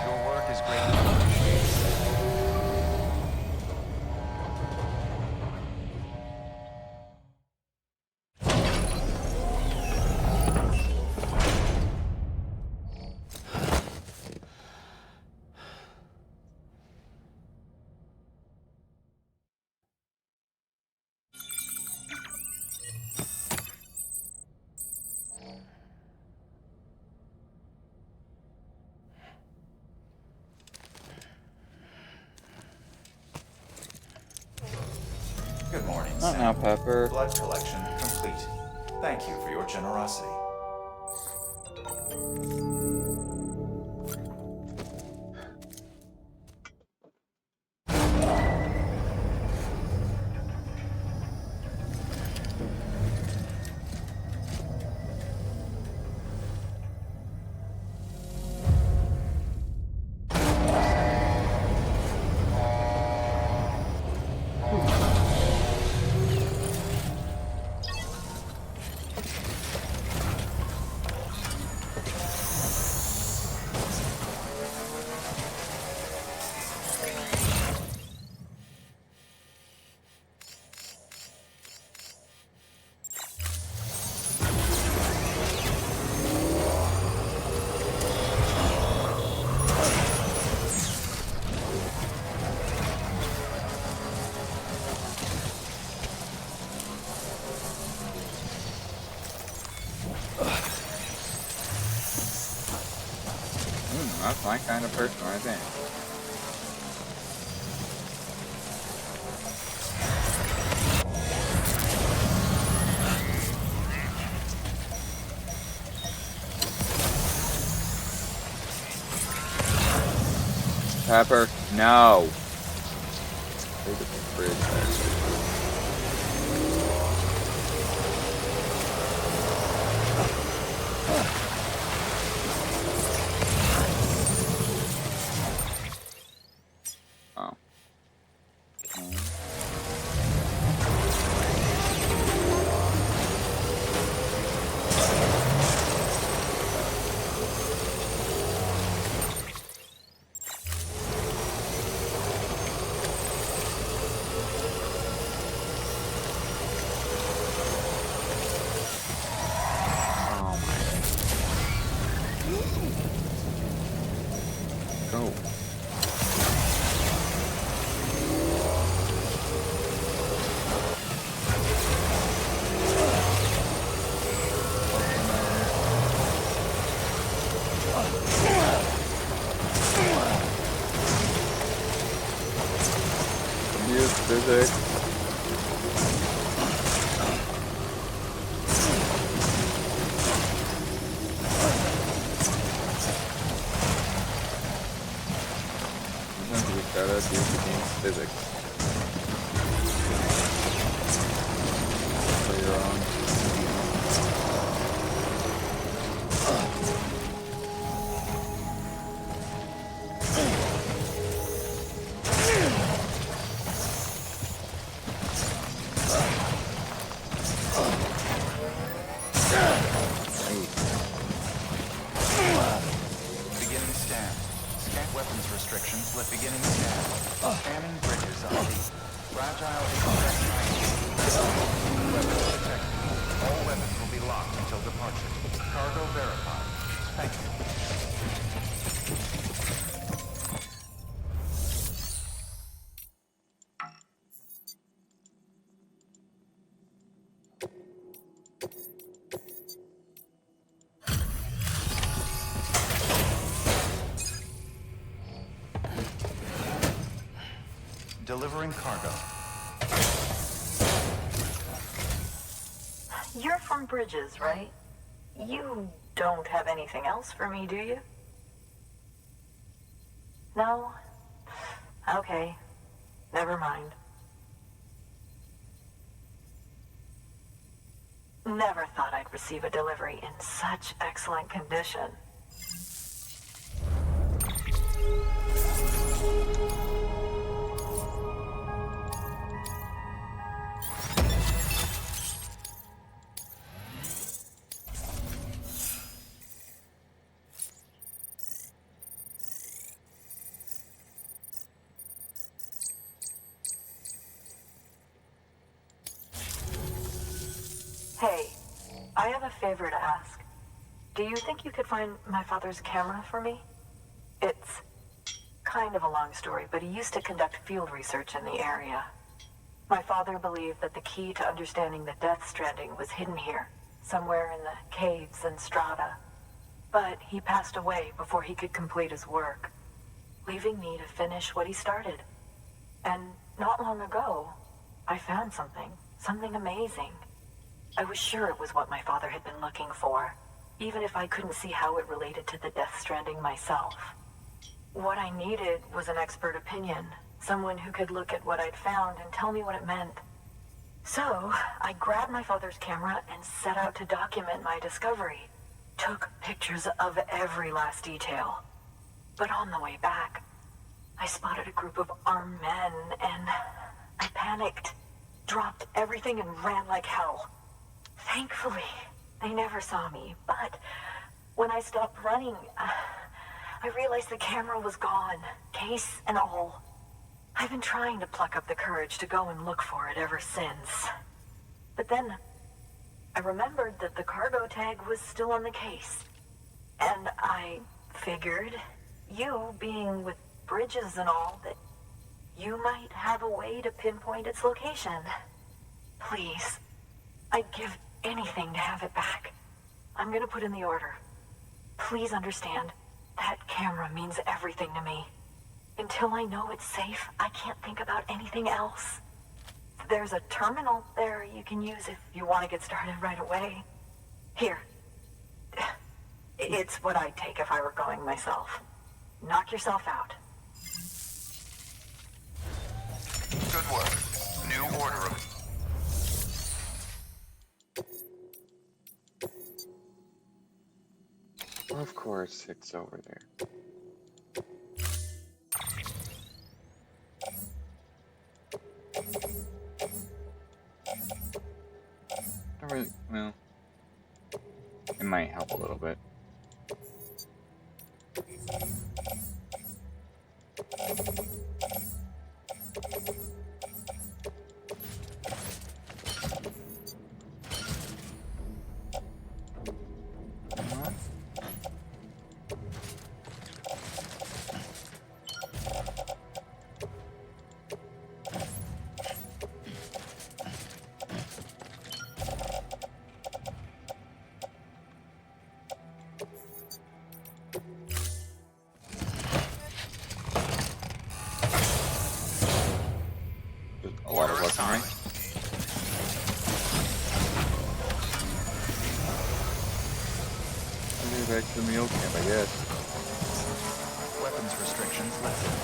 Your work is greatly appreciated. Good morning, Not Sam. now, Pepper. Blood collection complete. Thank you for your generosity. That's my kind of person right there. Pepper, no. Look at the bridge there. Oh. Okay. Oh my. Go. Use physics. Sometimes you just gotta do the game's physics. Play your own. Beginning scan. Scan weapons restrictions with beginning scan. Scanning bridges ID. Fragile express ID. Weapons detected. All weapons will be locked until departure. Cargo verified. Thank you. Delivering cargo. You're from Bridges, right? You don't have anything else for me, do you? No? Okay. Never mind. Never thought I'd receive a delivery in such excellent condition. Hey, I have a favor to ask. Do you think you could find my father's camera for me? It's kind of a long story, but he used to conduct field research in the area. My father believed that the key to understanding the Death Stranding was hidden here, somewhere in the caves and strata. But he passed away before he could complete his work, leaving me to finish what he started. And not long ago, I found something amazing. I was sure it was what my father had been looking for, even if I couldn't see how it related to the Death Stranding myself. What I needed was an expert opinion, someone who could look at what I'd found and tell me what it meant. So, I grabbed my father's camera and set out to document my discovery. Took pictures of every last detail. But on the way back, I spotted a group of armed men and I panicked, dropped everything and ran like hell. Thankfully, they never saw me, but when I stopped running, I realized the camera was gone, case and all. I've been trying to pluck up the courage to go and look for it ever since. But then, I remembered that the cargo tag was still on the case. And I figured, you being with Bridges and all, that you might have a way to pinpoint its location. Please, I'd give anything to have it back. I'm gonna put in the order. Please understand, that camera means everything to me. Until I know it's safe, I can't think about anything else. There's a terminal there you can use if you want to get started right away. Here. It's what I'd take if I were going myself. Knock yourself out. Good work. New order of... Of course, it's over there. Don't really, well, it might help a little bit. A lot of weaponry. Okay, back to the meal camp, I guess. Weapons restrictions lifted.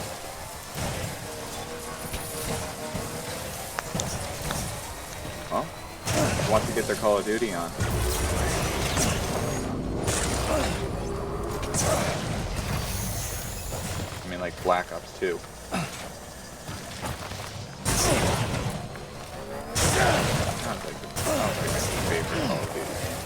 want to get their Call of Duty on. I mean, like Black Ops 2. Sounds like my favorite Call of Duty game.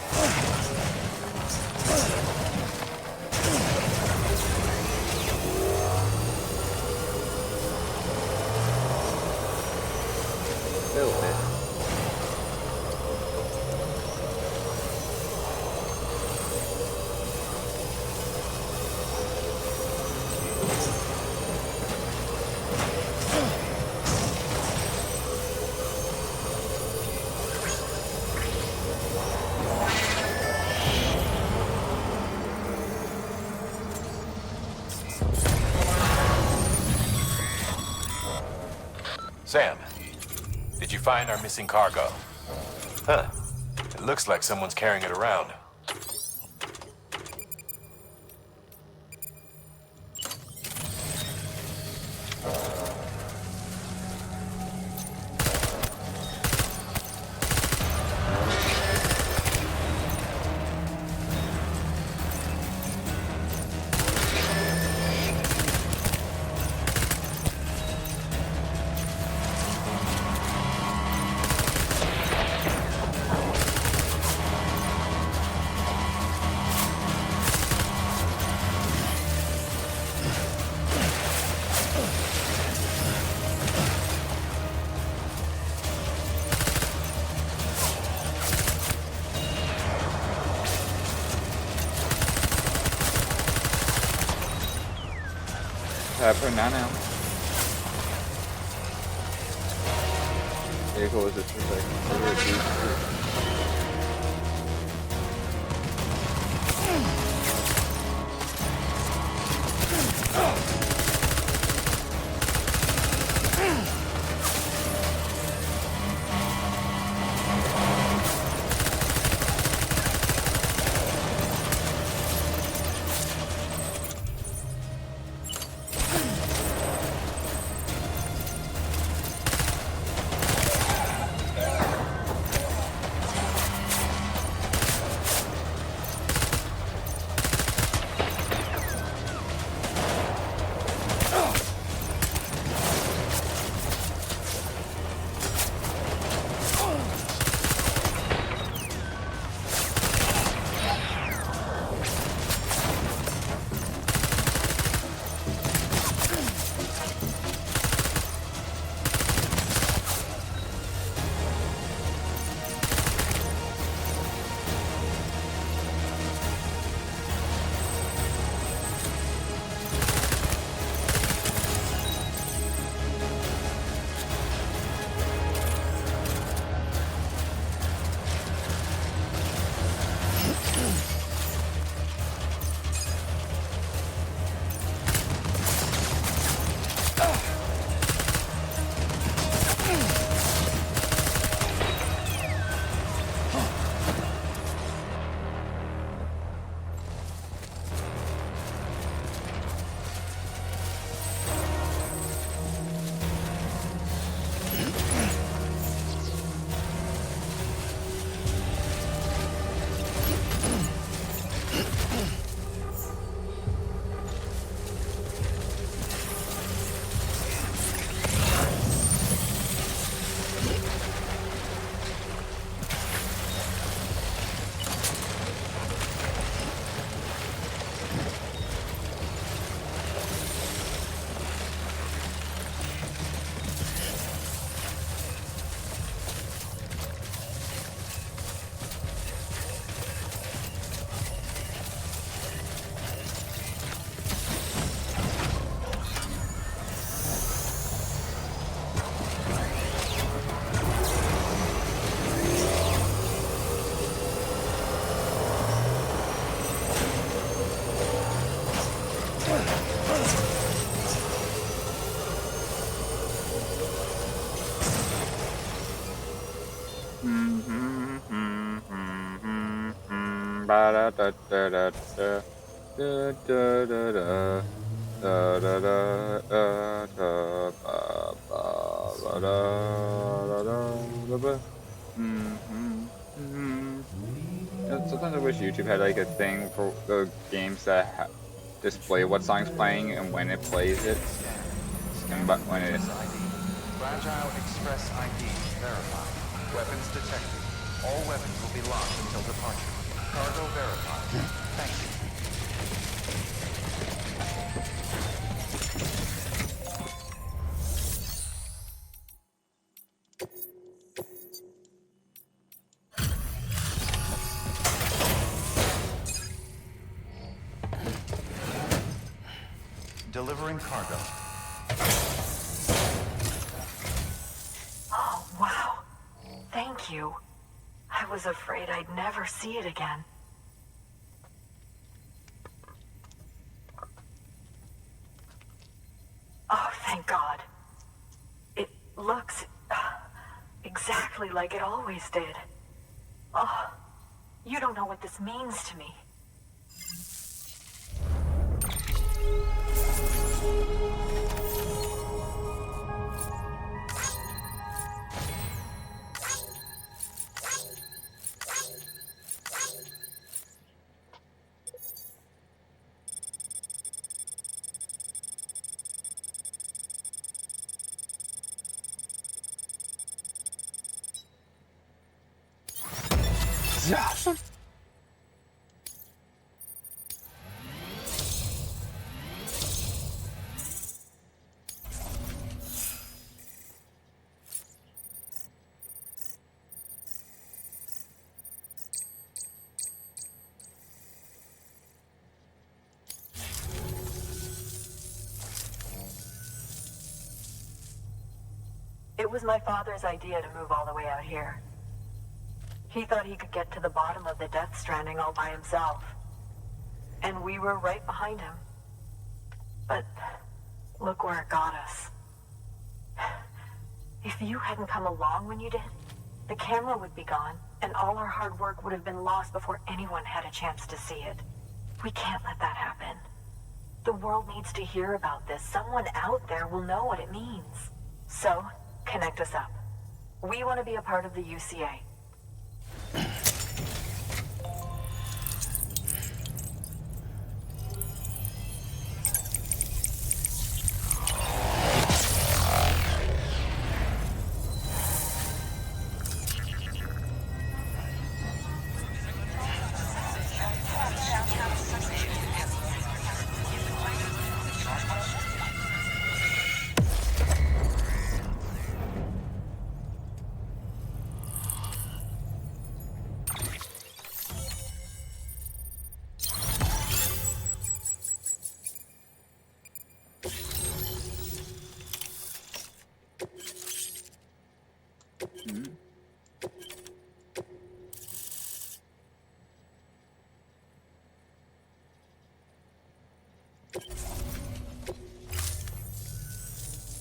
Build it. Sam, did you find our missing cargo? Huh. It looks like someone's carrying it around. For now. Vehicle was just like sometimes I wish YouTube had like a thing for the games that display what song's playing and when it plays it. And but when it is. Fragile Express ID verified. Weapons detected. All weapons will be locked until departure. Cargo verified. Thank you. Delivering cargo. Oh, wow. Thank you. I was afraid I'd never see it again. Oh, thank God. It looks exactly like it always did. Oh, you don't know what this means to me. It was my father's idea to move all the way out here. He thought he could get to the bottom of the Death Stranding all by himself. And we were right behind him. But look where it got us. If you hadn't come along when you did, the camera would be gone, and all our hard work would have been lost before anyone had a chance to see it. We can't let that happen. The world needs to hear about this. Someone out there will know what it means. So, connect us up. We want to be a part of the UCA.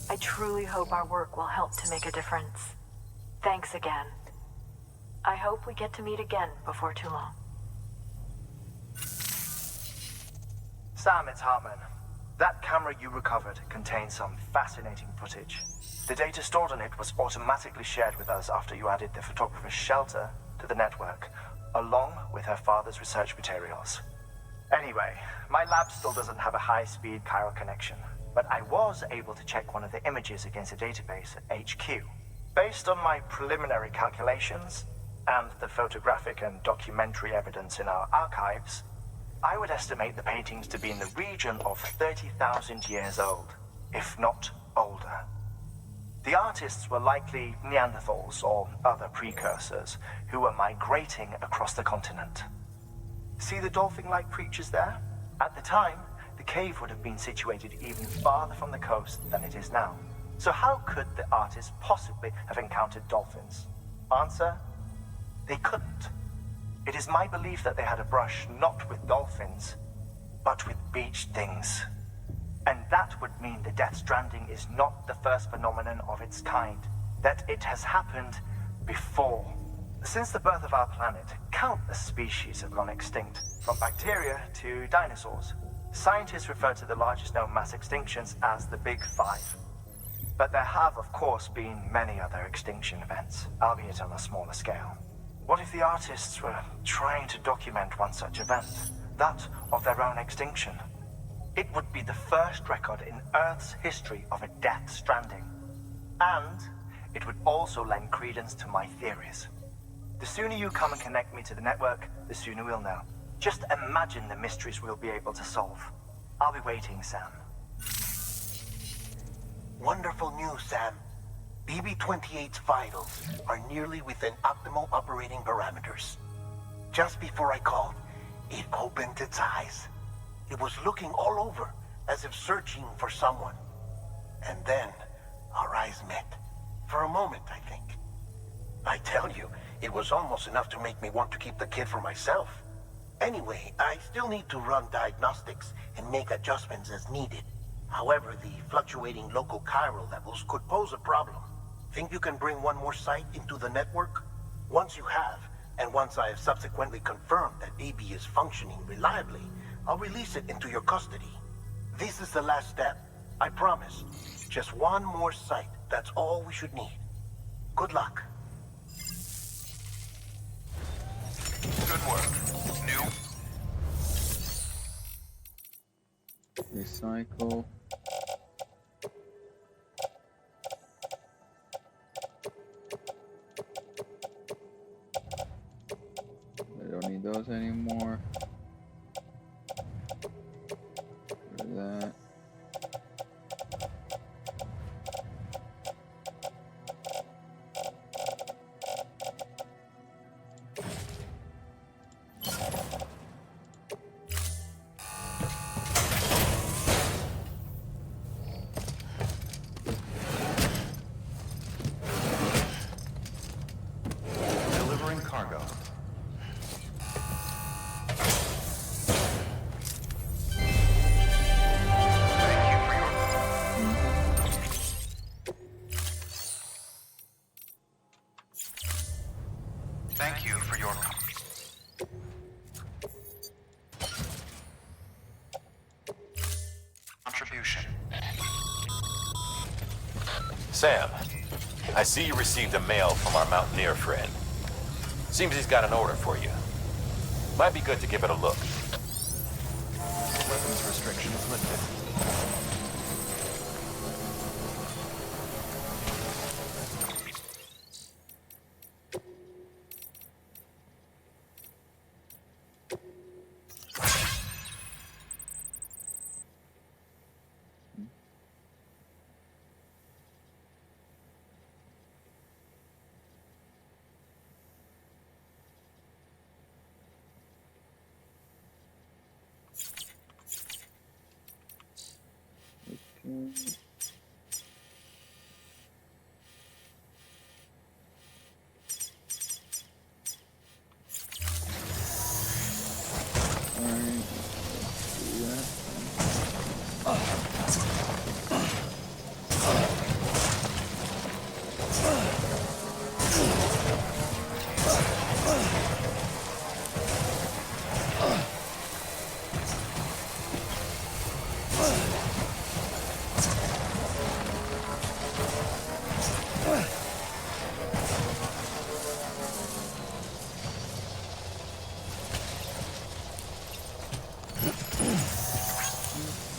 I truly hope our work will help to make a difference. Thanks again. I hope we get to meet again before too long. Sam, it's Hartman. That camera you recovered contains some fascinating footage. The data stored on it was automatically shared with us after you added the photographer's shelter to the network, along with her father's research materials. Anyway, my lab still doesn't have a high-speed chiral connection, but I was able to check one of the images against a database at HQ. Based on my preliminary calculations, and the photographic and documentary evidence in our archives, I would estimate the paintings to be in the region of 30,000 years old, if not older. The artists were likely Neanderthals or other precursors who were migrating across the continent. See the dolphin-like creatures there? At the time, the cave would have been situated even farther from the coast than it is now. So how could the artists possibly have encountered dolphins? Answer: they couldn't. It is my belief that they had a brush not with dolphins, but with beach things. And that would mean the Death Stranding is not the first phenomenon of its kind, that it has happened before. Since the birth of our planet, countless species have gone extinct, from bacteria to dinosaurs. Scientists refer to the largest known mass extinctions as the Big Five. But there have, of course, been many other extinction events, albeit on a smaller scale. What if the artists were trying to document one such event? That of their own extinction? It would be the first record in Earth's history of a death stranding. And it would also lend credence to my theories. The sooner you come and connect me to the network, the sooner we'll know. Just imagine the mysteries we'll be able to solve. I'll be waiting, Sam. Wonderful news, Sam. BB-28's vitals are nearly within optimal operating parameters. Just before I called, it opened its eyes. It was looking all over, as if searching for someone. And then, our eyes met. For a moment, I think. I tell you, it was almost enough to make me want to keep the kid for myself. Anyway, I still need to run diagnostics and make adjustments as needed. However, the fluctuating local chiral levels could pose a problem. Think you can bring one more site into the network? Once you have, and once I have subsequently confirmed that AB is functioning reliably, I'll release it into your custody. This is the last step. I promise. Just one more site. That's all we should need. Good luck. Good work. New. Recycle. I don't need those anymore. That. Delivering cargo. Thank you for your contribution. Sam, I see you received a mail from our mountaineer friend. Seems he's got an order for you. Might be good to give it a look. Weapons restrictions lifted.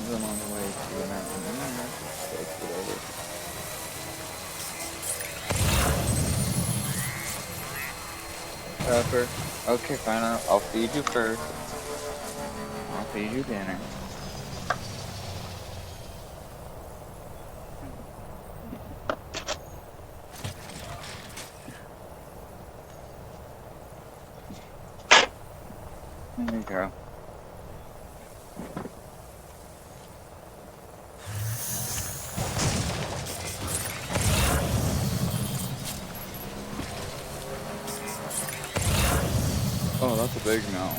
I'm on the way to the mountain. Take whatever. Pepper. Okay, fine. I'll feed you first. I'll feed you dinner. There you go. Oh, that's a big no.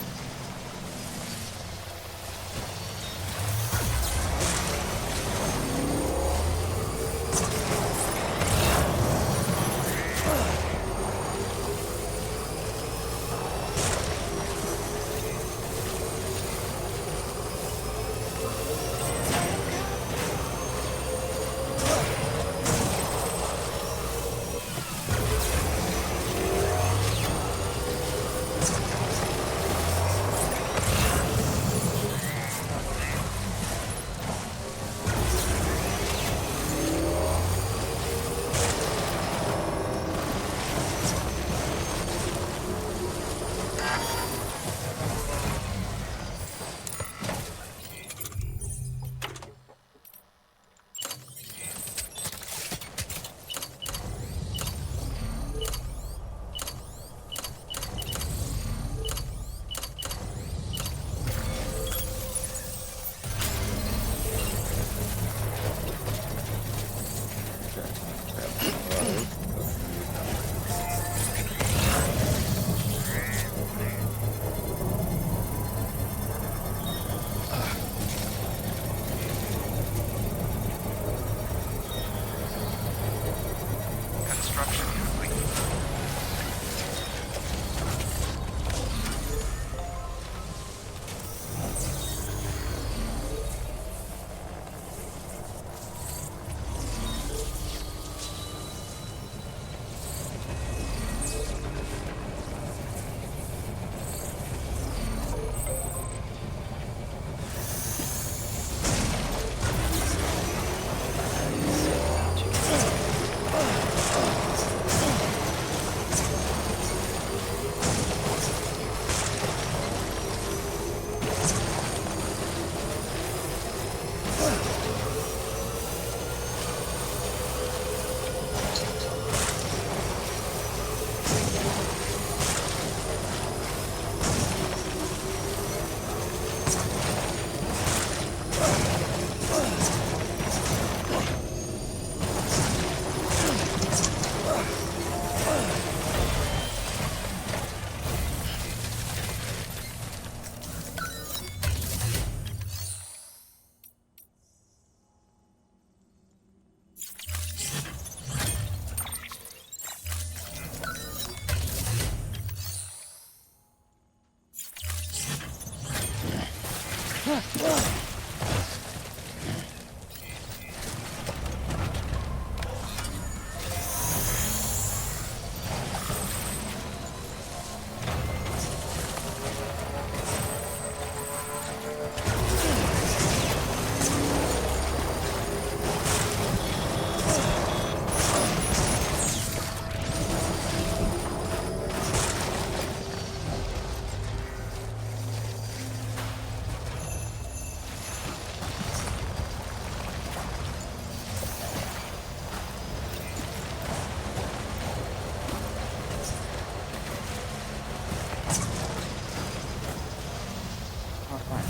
Oh, fine.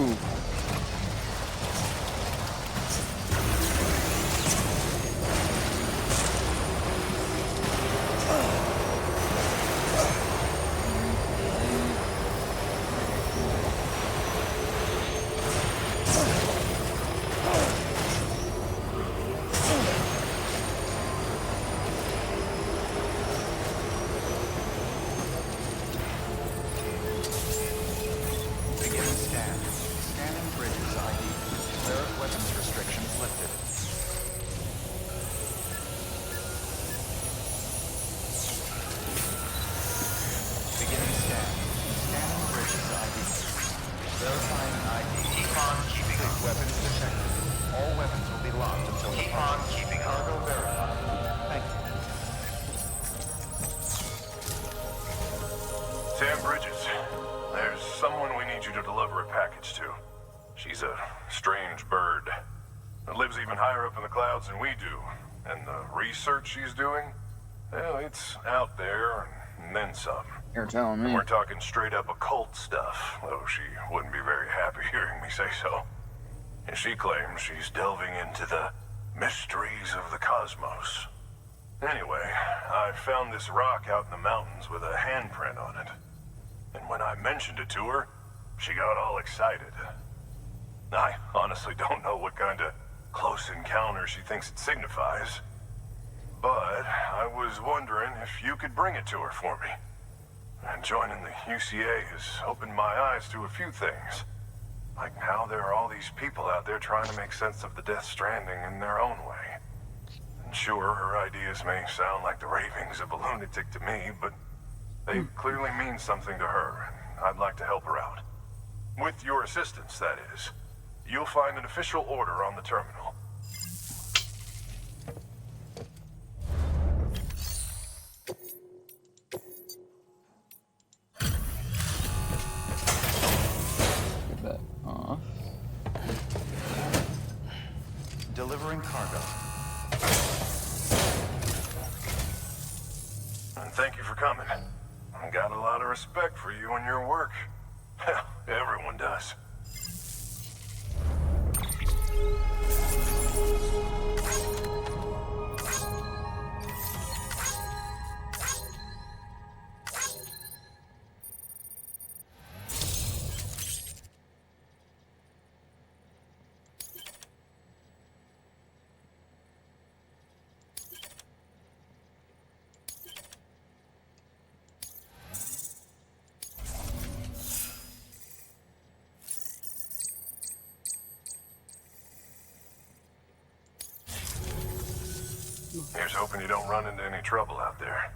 Ooh. Beginning scan. Scanning bridges ID. Rare weapons restrictions lifted. Beginning scan. Scanning bridges ID. Verifying ID. Keep on keeping up. Weapons detected. All weapons will be locked until Keep on keeping up. cargo verified. Thank you. Sam Bridges, there's someone we need you to deliver a package to. She's a strange bird that lives even higher up in the clouds than we do. And the research she's doing, well, it's out there and then some. You're telling me. And we're talking straight up occult stuff, though she wouldn't be very happy hearing me say so. And she claims she's delving into the mysteries of the cosmos. Anyway, I found this rock out in the mountains with a handprint on it. And when I mentioned it to her, she got all excited. I honestly don't know what kind of close encounter she thinks it signifies. But I was wondering if you could bring it to her for me. And joining the UCA has opened my eyes to a few things. Like how there are all these people out there trying to make sense of the Death Stranding in their own way. And sure, her ideas may sound like the ravings of a lunatic to me, but they clearly mean something to her, and I'd like to help her out. With your assistance, that is. You'll find an official order on the terminal. Get that off. Delivering cargo. And thank you for coming. I got a lot of respect for you and your work. Hell, everyone does. Here's hoping you don't run into any trouble out there.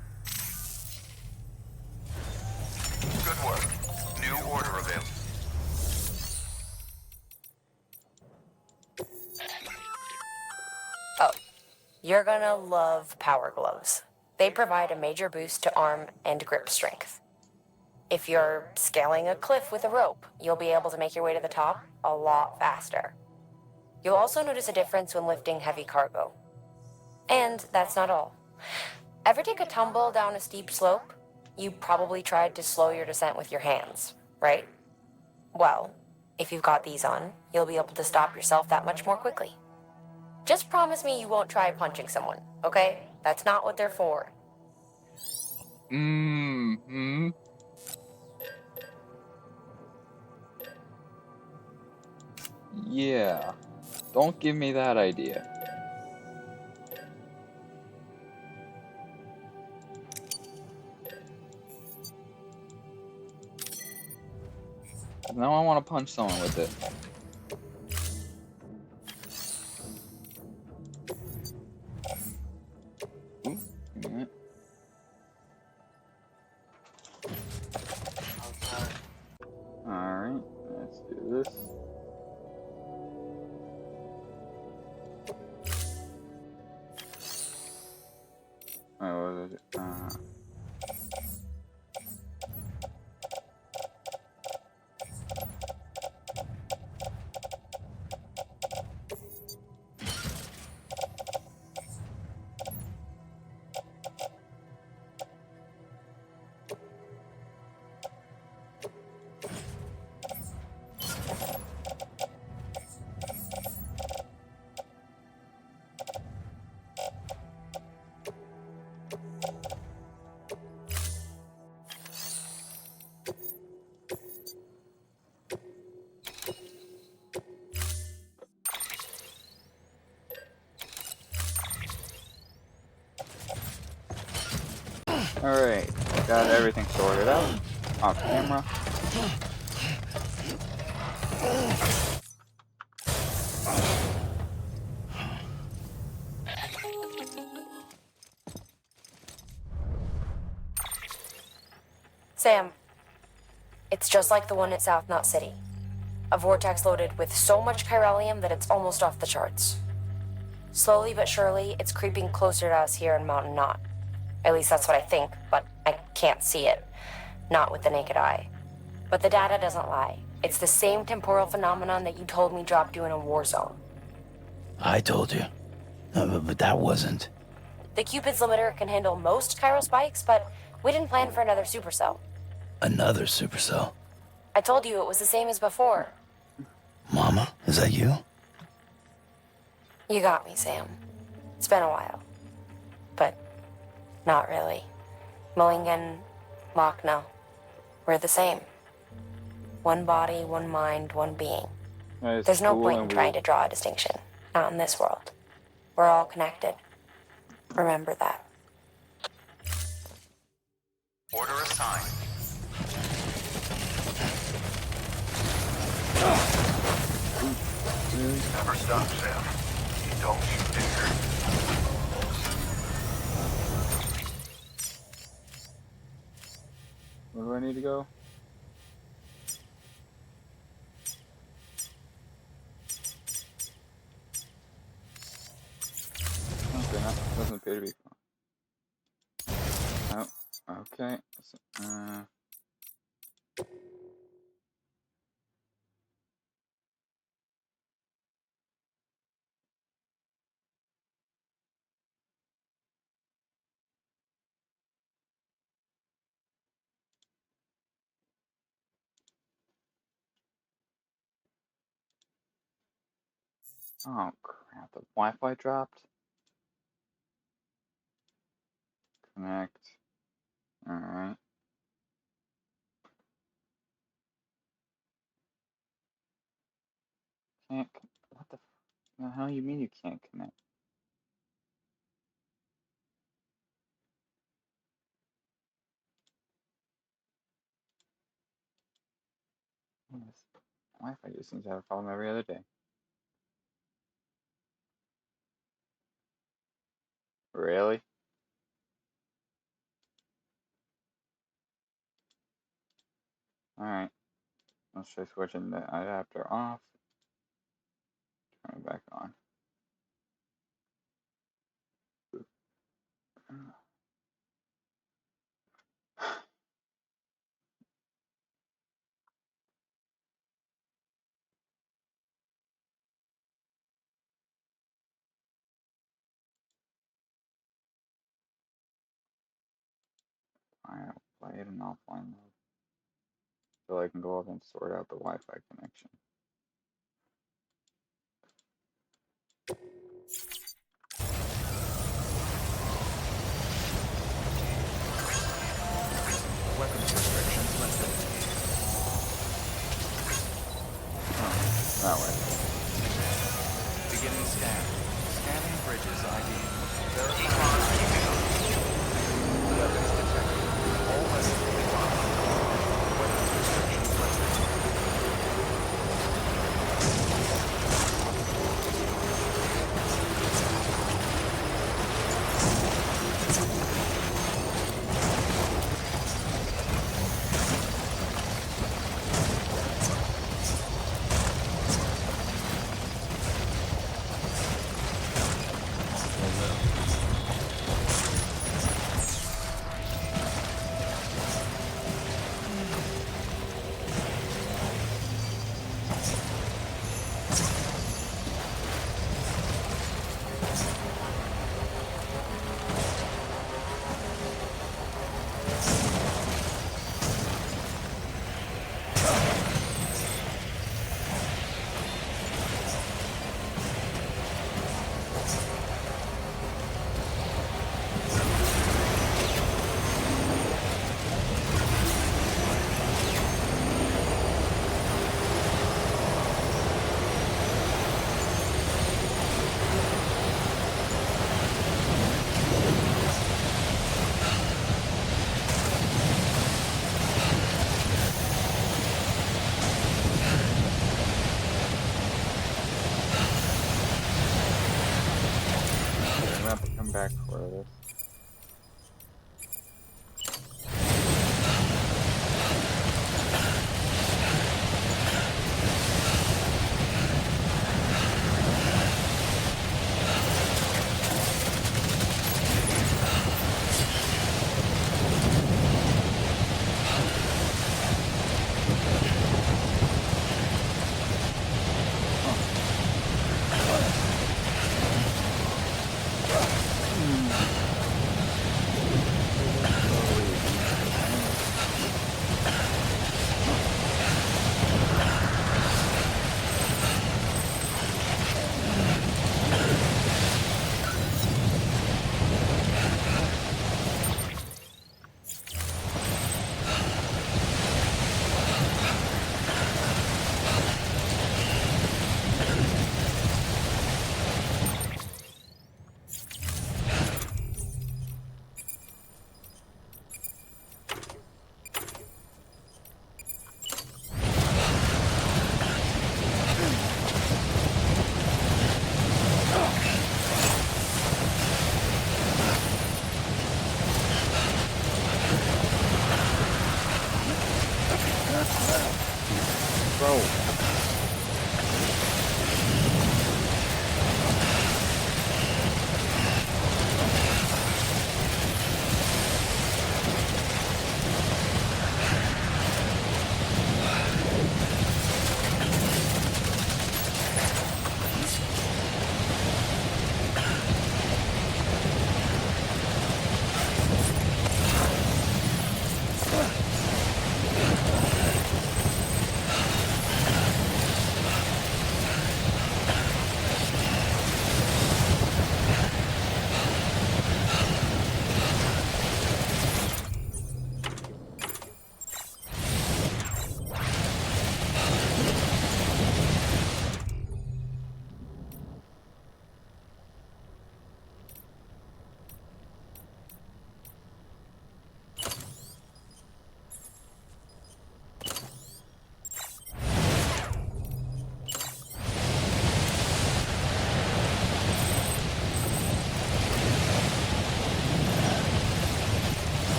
Good work. New order available. Oh, you're gonna love power gloves. They provide a major boost to arm and grip strength. If you're scaling a cliff with a rope, you'll be able to make your way to the top a lot faster. You'll also notice a difference when lifting heavy cargo. And that's not all. Ever take a tumble down a steep slope? You probably tried to slow your descent with your hands, right? Well, if you've got these on, you'll be able to stop yourself that much more quickly. Just promise me you won't try punching someone, okay? That's not what they're for. Mm-hmm. Yeah. Don't give me that idea. Now I want to punch someone with it. Ooh, give me that. Alright, let's do this. Oh, what was it? Alright, got everything sorted out. Off camera. Sam, it's just like the one at South Knot City. A vortex loaded with so much chiralium that it's almost off the charts. Slowly but surely, it's creeping closer to us here in Mountain Knot. At least that's what I think, but I can't see it. Not with the naked eye. But the data doesn't lie. It's the same temporal phenomenon that you told me dropped you in a war zone. I told you. But that wasn't. The Cupid's limiter can handle most chiral spikes, but we didn't plan for another supercell. Another supercell. I told you it was the same as before. Mama, is that you? You got me, Sam. It's been a while. But not really. Mulligan, Lochna, we're the same. One body, one mind, one being. There's no point in trying to draw a distinction. Not in this world. We're all connected. Remember that. Order assigned. Never stop, Sam. Don't you dare. Where do I need to go? Okay, that doesn't appear to be fun. Oh, okay. Oh crap, the Wi-Fi dropped. Connect. Alright. Can't, what the hell you mean you can't connect? This Wi-Fi just seems to have a problem every other day. Really? Alright. Let's try switching the adapter off. Turn it back on. I'll play it in offline mode so I can go up and sort out the Wi-Fi connection. Weapons restrictions lifted. Oh, that way. Beginning scan. Scanning bridges ID. Verifying weapons detected. All weapons declined. Weapons restrictions lifted. Come back for this.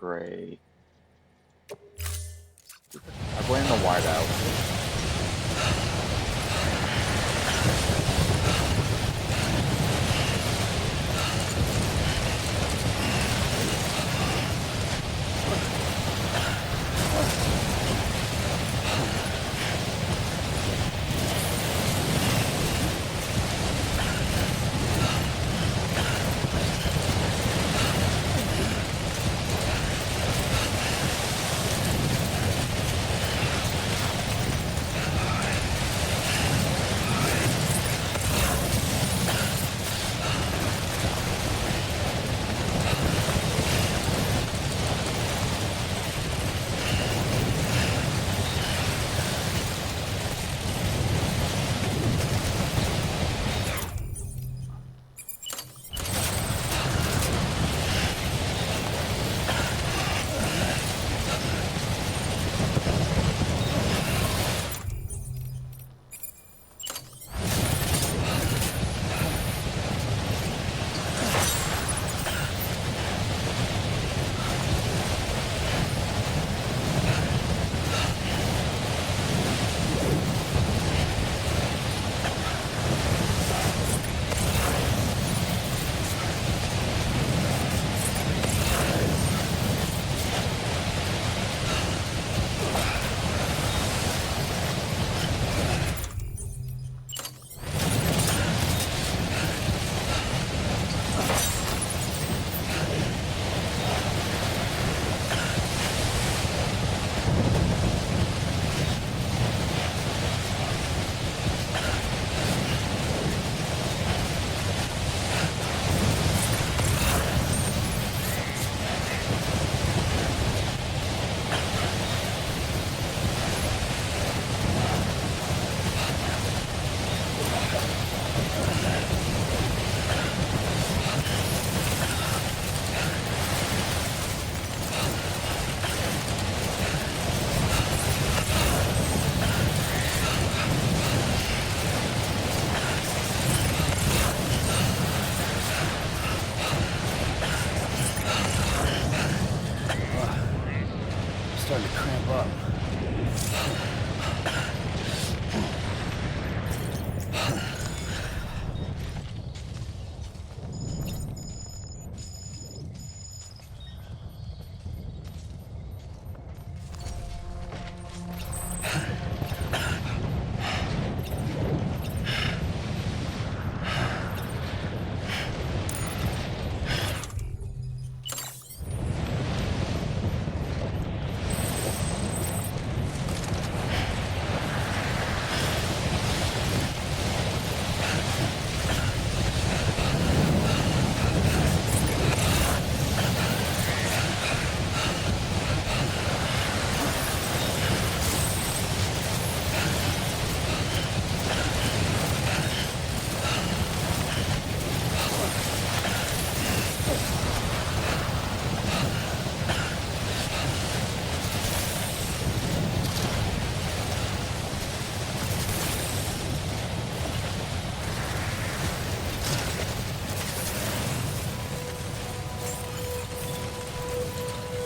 Great. I blame the whiteout. Starting to cramp up.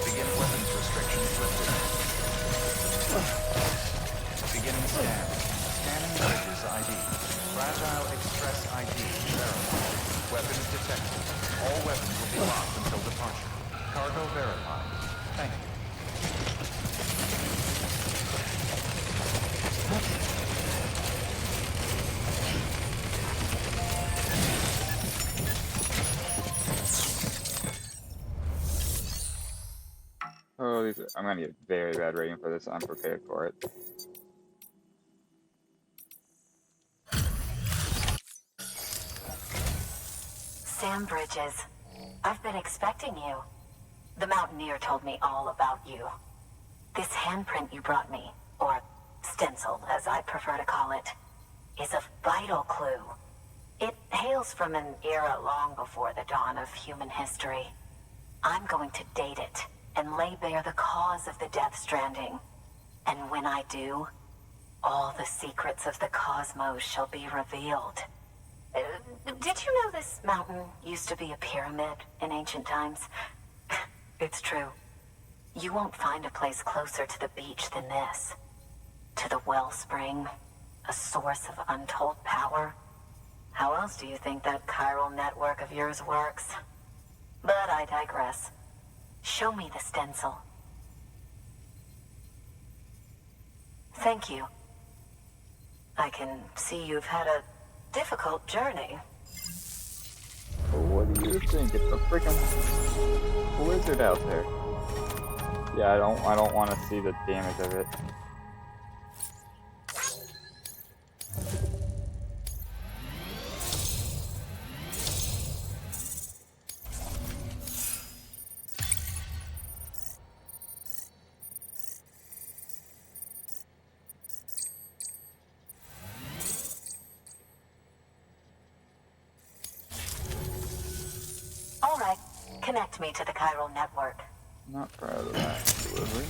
Begin weapons restrictions lifted. Beginning scan. Scanning bridges ID. Fragile Express ID verified. Weapons detected. All weapons will be locked until departure. Cargo verified. Thank you. Oh, I'm gonna get a very bad rating for this. I'm prepared for it. Sam Bridges, I've been expecting you. The Mountaineer told me all about you. This handprint you brought me, or stencil as I prefer to call it, is a vital clue. It hails from an era long before the dawn of human history. I'm going to date it and lay bare the cause of the Death Stranding. And when I do, all the secrets of the cosmos shall be revealed. Did you know this mountain used to be a pyramid in ancient times? It's true. You won't find a place closer to the beach than this. To the wellspring, a source of untold power. How else do you think that chiral network of yours works? But I digress. Show me the stencil. Thank you. I can see you've had a difficult journey. Well, what do you think? It's a freaking blizzard out there. Yeah, I don't want to see the damage of it. All right, connect me to the chiral network. Not proud of that delivery.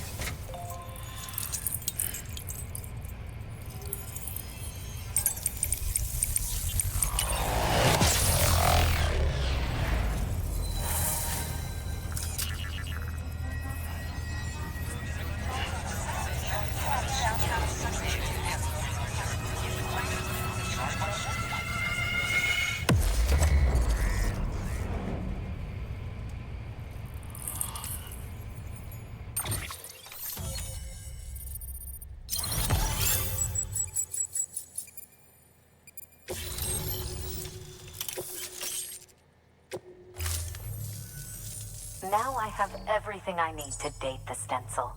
Now I have everything I need to date the stencil.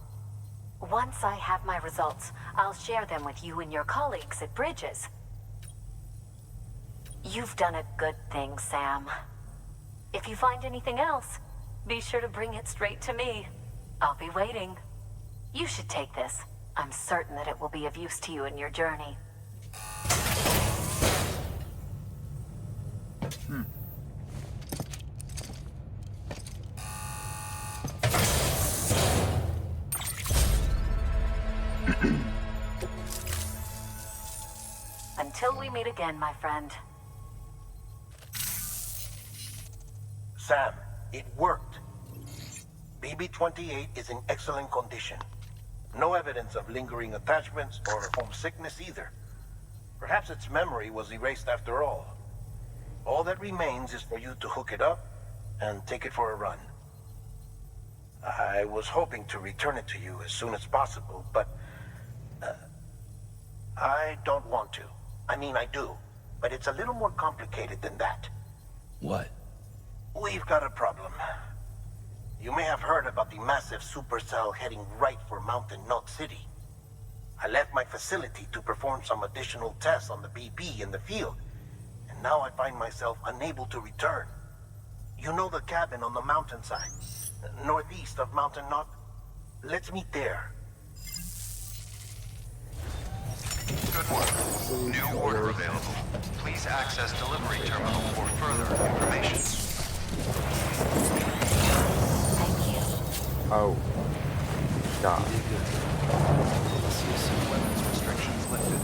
Once I have my results, I'll share them with you and your colleagues at Bridges. You've done a good thing, Sam. If you find anything else, be sure to bring it straight to me. I'll be waiting. You should take this. I'm certain that it will be of use to you in your journey. Until we meet again, my friend. Sam, it worked. BB-28 is in excellent condition. No evidence of lingering attachments or homesickness either. Perhaps its memory was erased after all. All that remains is for you to hook it up and take it for a run. I was hoping to return it to you as soon as possible, but I don't want to. I mean, I do, but it's a little more complicated than that. What? We've got a problem. You may have heard about the massive supercell heading right for Mountain Knot City. I left my facility to perform some additional tests on the BB in the field, and now I find myself unable to return. You know the cabin on the mountainside, northeast of Mountain Knot? Let's meet there. Good work. New order available. Please access delivery terminal for further information. Thank you. Oh. God. See you soon. Weapons restrictions lifted.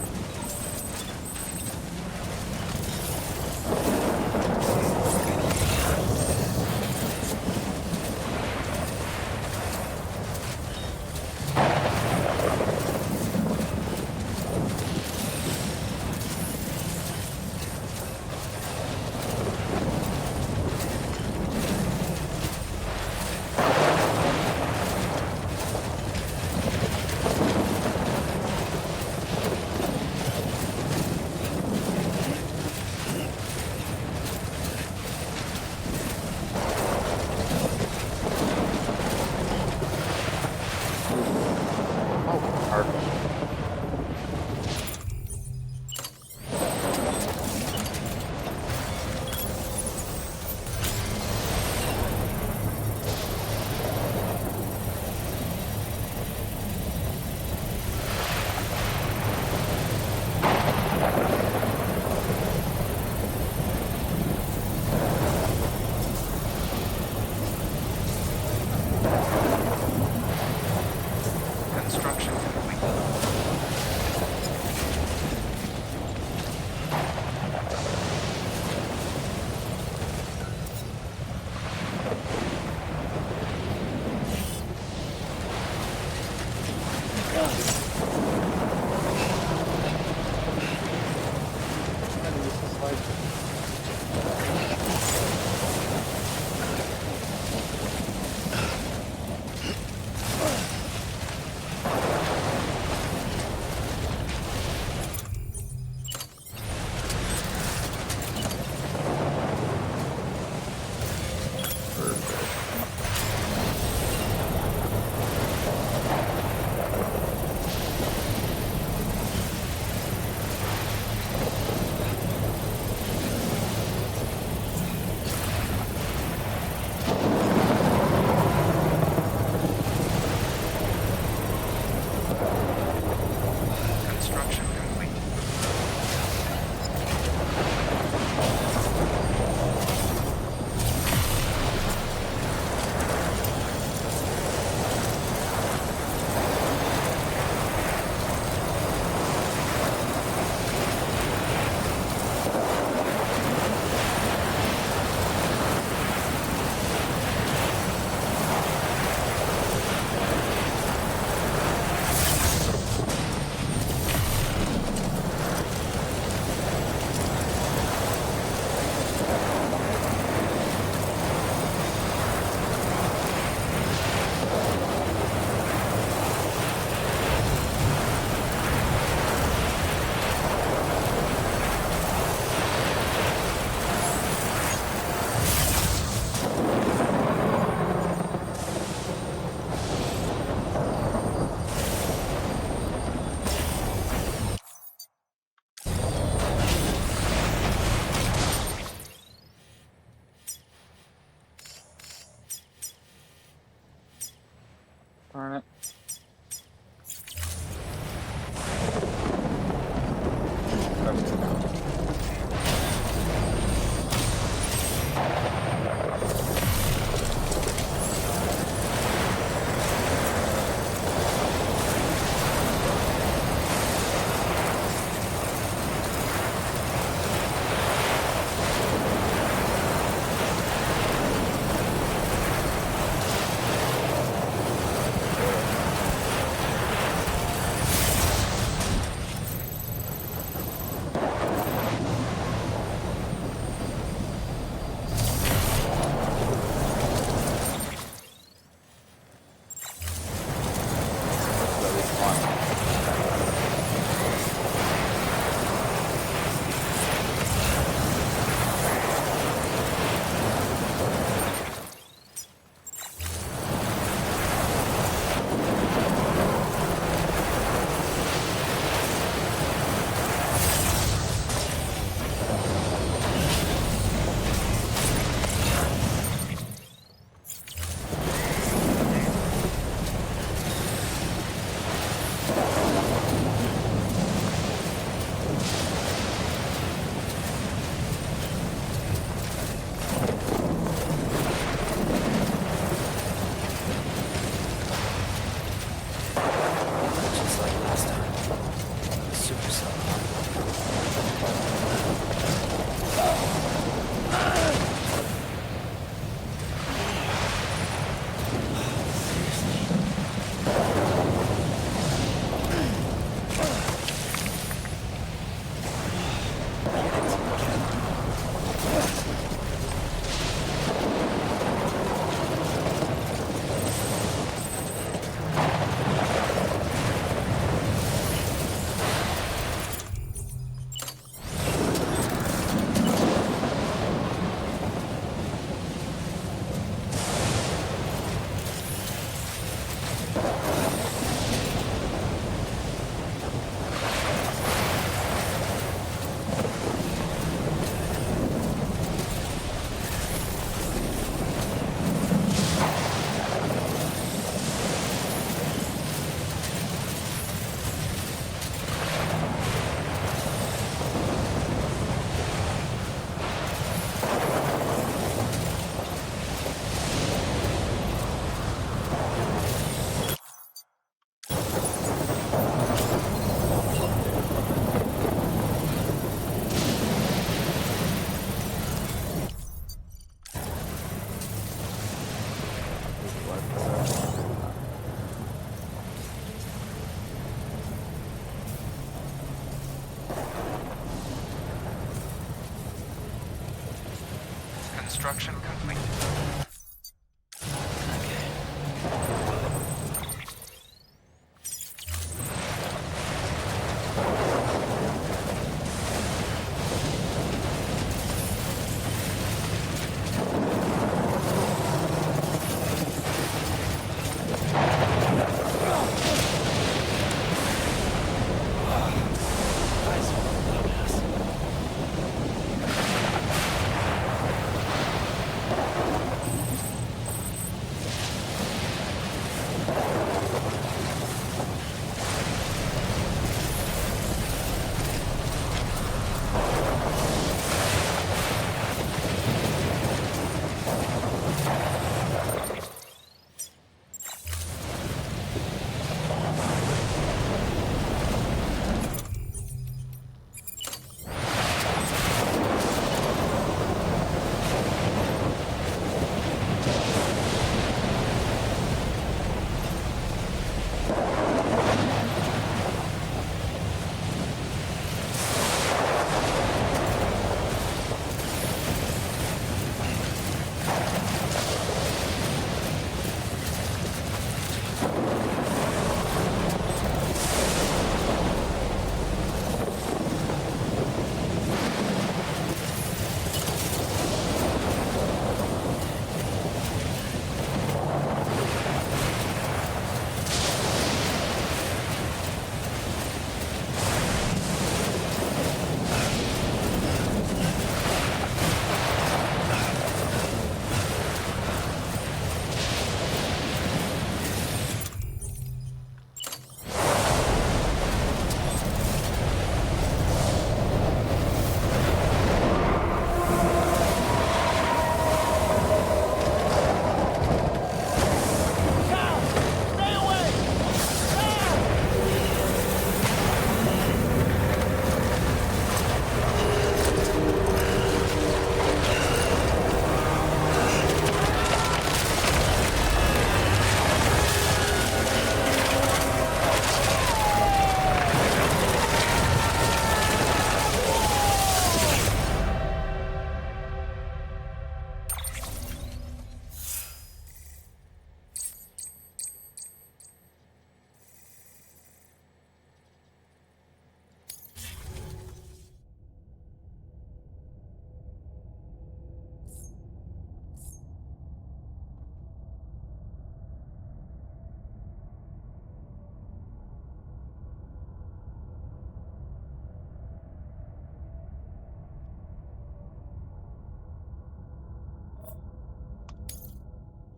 Darn it.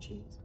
Jeez.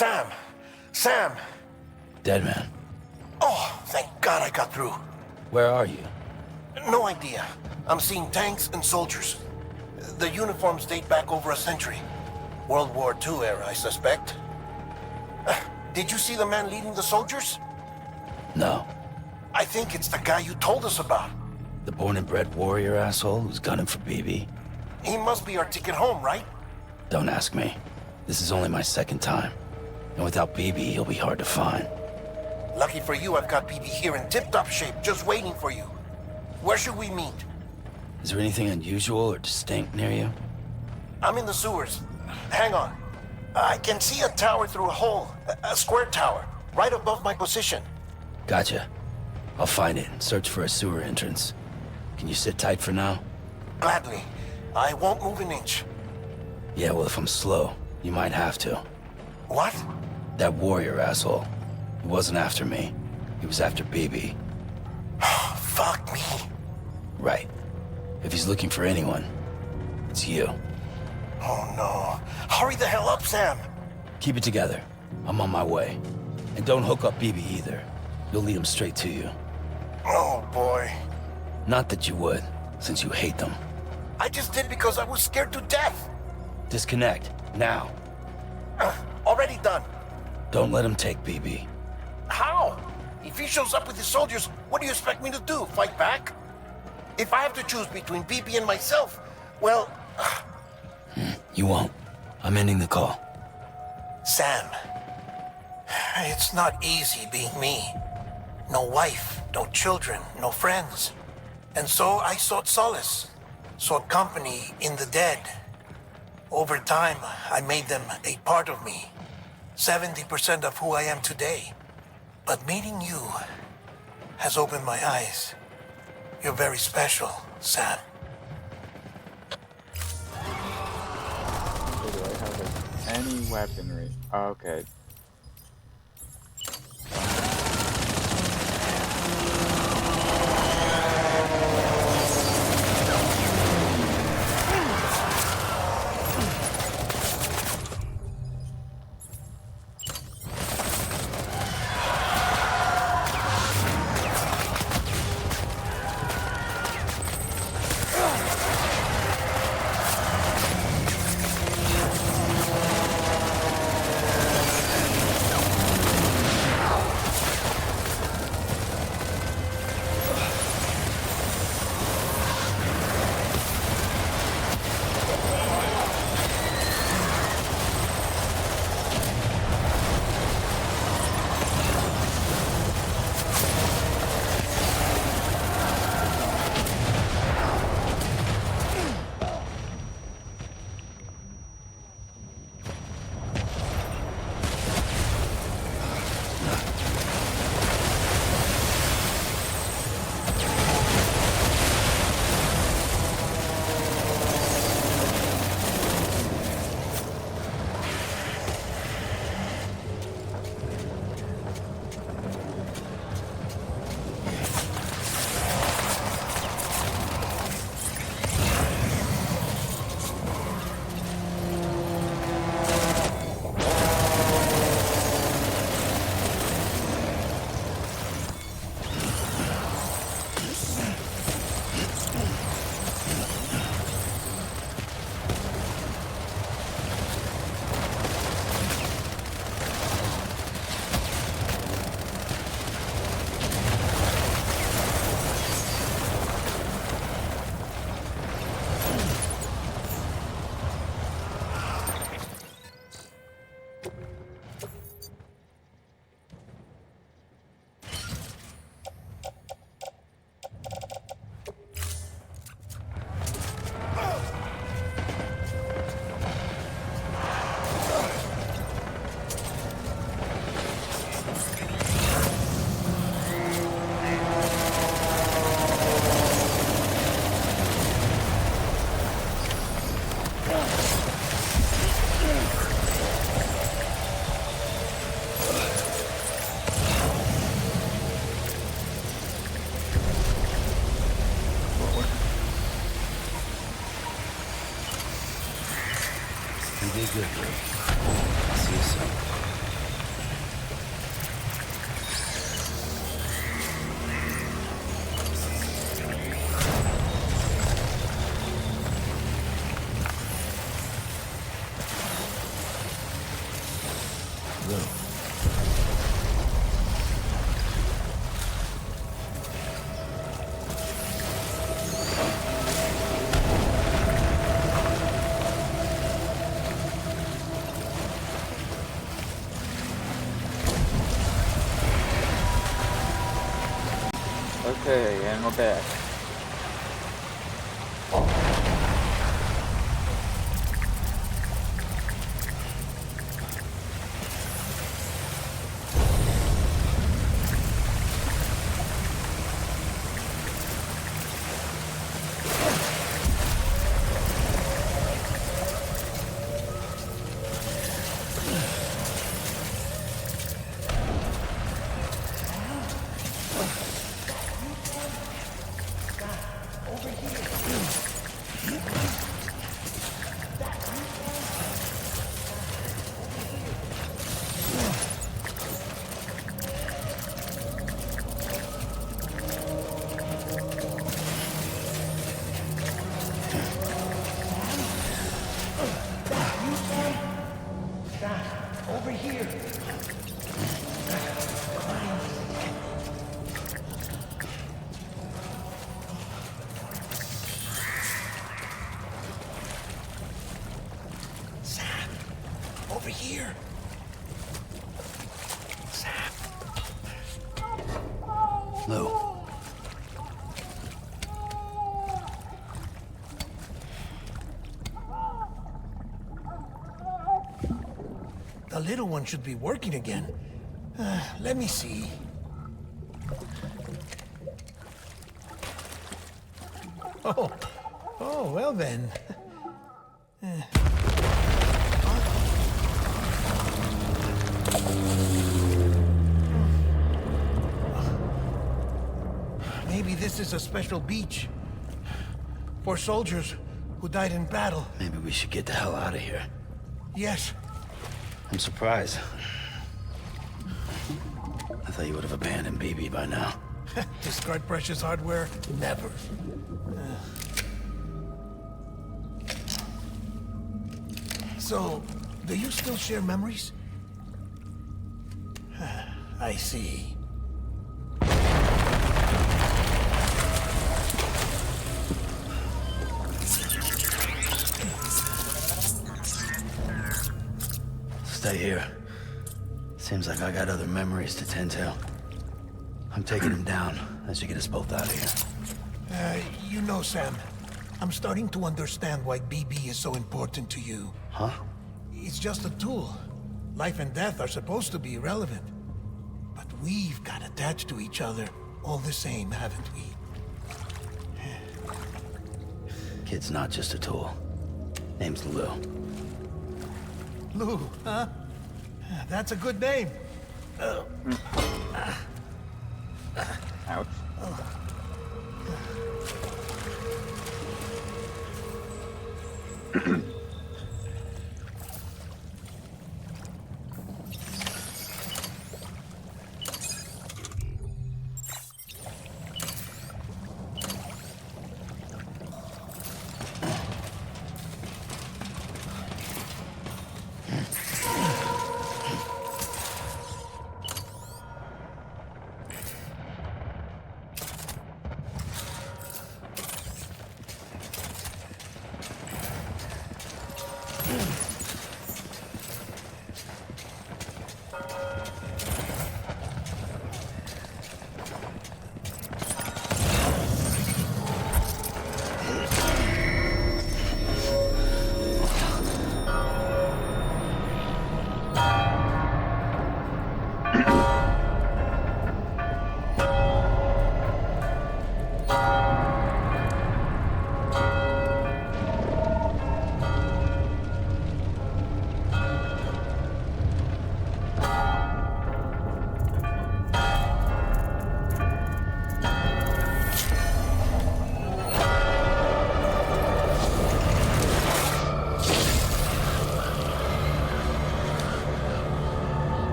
Sam! Sam! Dead man. Oh, thank God I got through. Where are you? No idea. I'm seeing tanks and soldiers. The uniforms date back over a century. World War II era, I suspect. Did you see the man leading the soldiers? No. I think it's the guy you told us about. The born and bred warrior asshole who's gunning for BB? He must be our ticket home, right? Don't ask me. This is only my second time. And without BB, he'll be hard to find. Lucky for you, I've got BB here in tip-top shape, just waiting for you. Where should we meet? Is there anything unusual or distinct near you? I'm in the sewers. Hang on. I can see a tower through a hole. A square tower, right above my position. Gotcha. I'll find it and search for a sewer entrance. Can you sit tight for now? Gladly. I won't move an inch. Yeah, well, if I'm slow, you might have to. What? That warrior asshole. He wasn't after me. He was after BB. Fuck me. Right. If he's looking for anyone, it's you. Oh no. Hurry the hell up, Sam. Keep it together. I'm on my way. And don't hook up BB either. You'll lead him straight to you. Oh boy. Not that you would, since you hate them. I just did because I was scared to death. Disconnect, now. Already done. Don't let him take BB. How? If he shows up with his soldiers, what do you expect me to do? Fight back? If I have to choose between BB and myself, well... You won't. I'm ending the call. Sam, it's not easy being me. No wife, no children, no friends. And so I sought solace, sought company in the dead. Over time, I made them a part of me. 70% of who I am today. But meeting you has opened my eyes. You're very special, Sam. So do I have like, any weaponry? Okay. You did good, bro. See you soon. Lou. Okay, and we're back. Over here. Sam, over here. Sam. Lou. The little one should be working again. Let me see. Oh, well then. Maybe this is a special beach for soldiers who died in battle. Maybe we should get the hell out of here. Yes. I'm surprised. I thought you would have abandoned BB by now. Discard precious hardware? Never. So, do you still share memories? I see. Stay here. Seems like I got other memories to tend to. I'm taking him down. That should get us both out of here. You know, Sam, I'm starting to understand why BB is so important to you. Huh? It's just a tool. Life and death are supposed to be irrelevant. But we've got attached to each other all the same, haven't we? Kid's not just a tool. Name's Lou. Lou, huh? That's a good name. Ouch.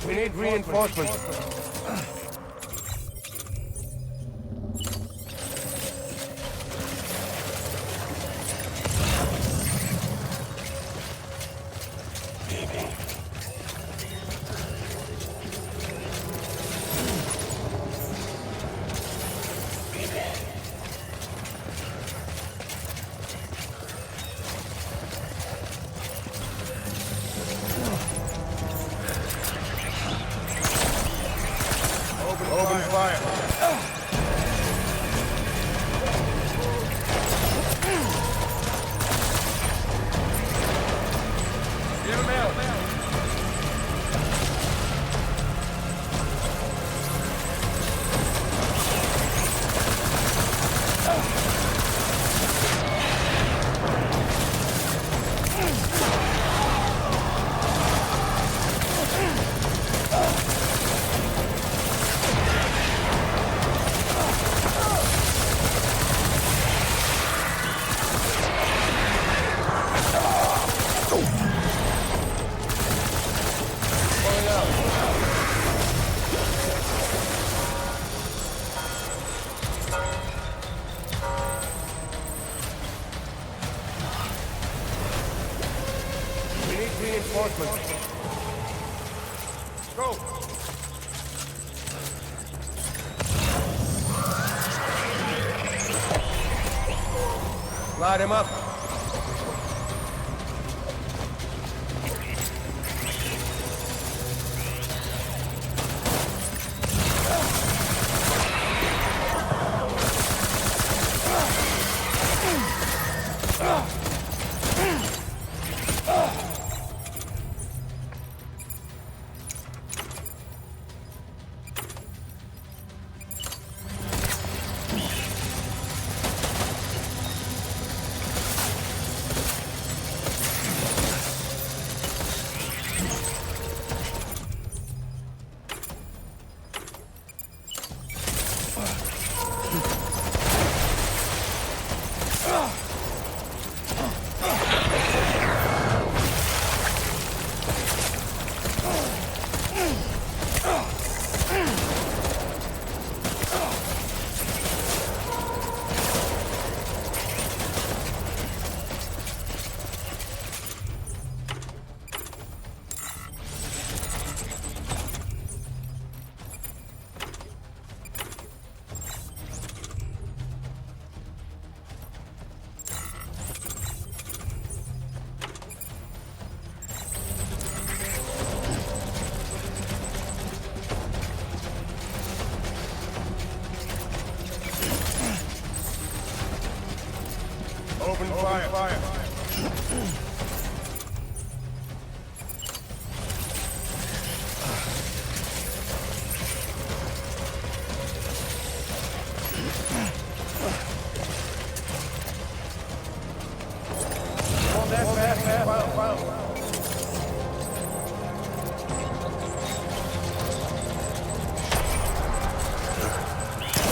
We need reinforcements. Open fire. Give him out. We need reinforcements. Go. Light him up. Open fire. Fast.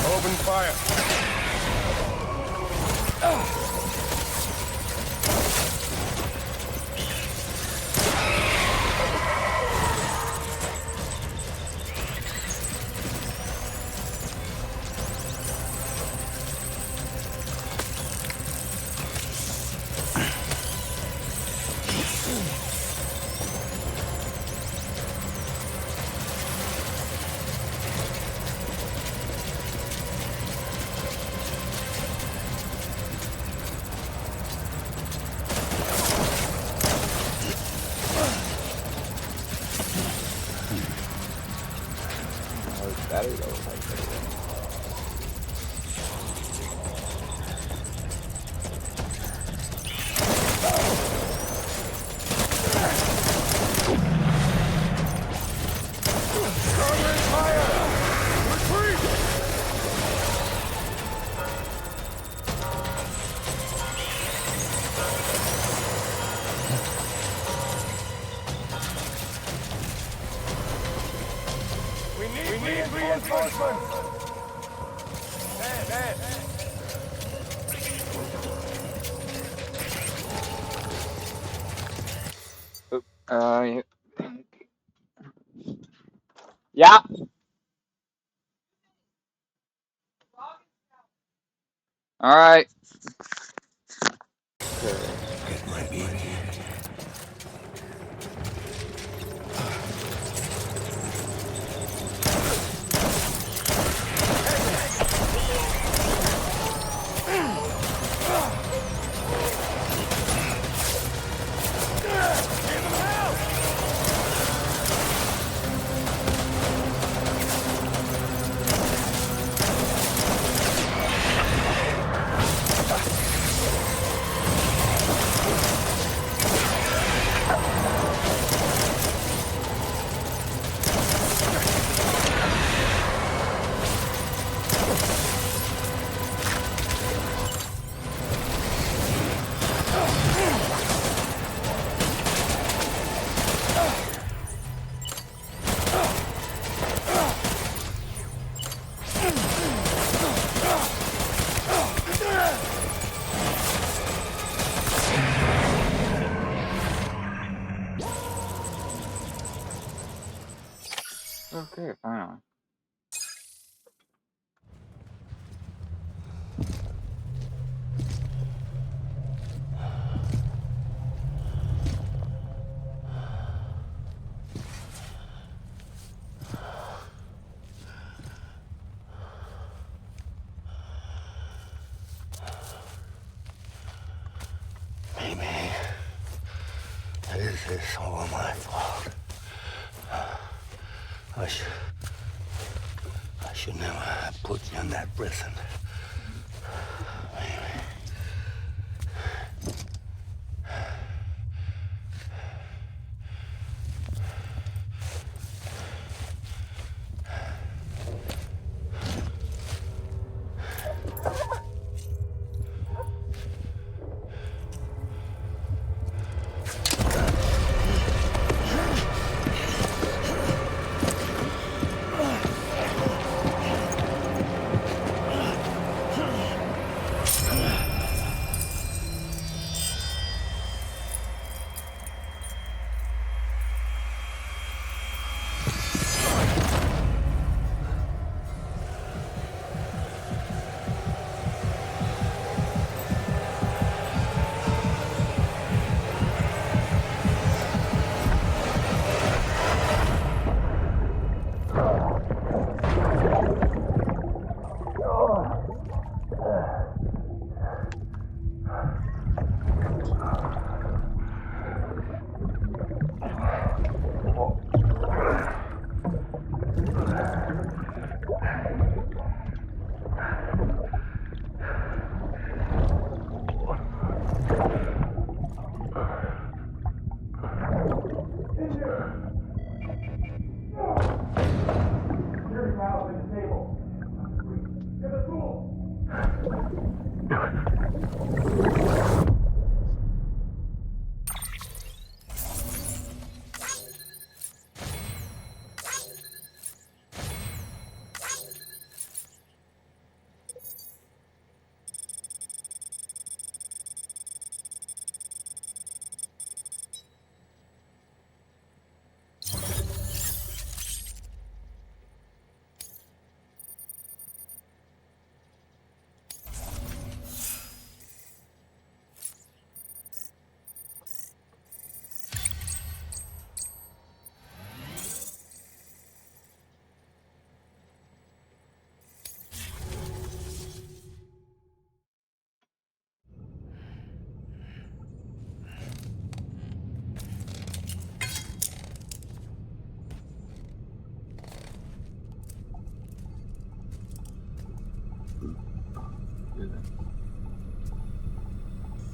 Open fire. Battery level like We need reinforcements. Man. yeah. Yeah. All right. Okay. Get my baby. Okay, finally. Maybe this is all my fault. I should never have put you in that prison. Maybe.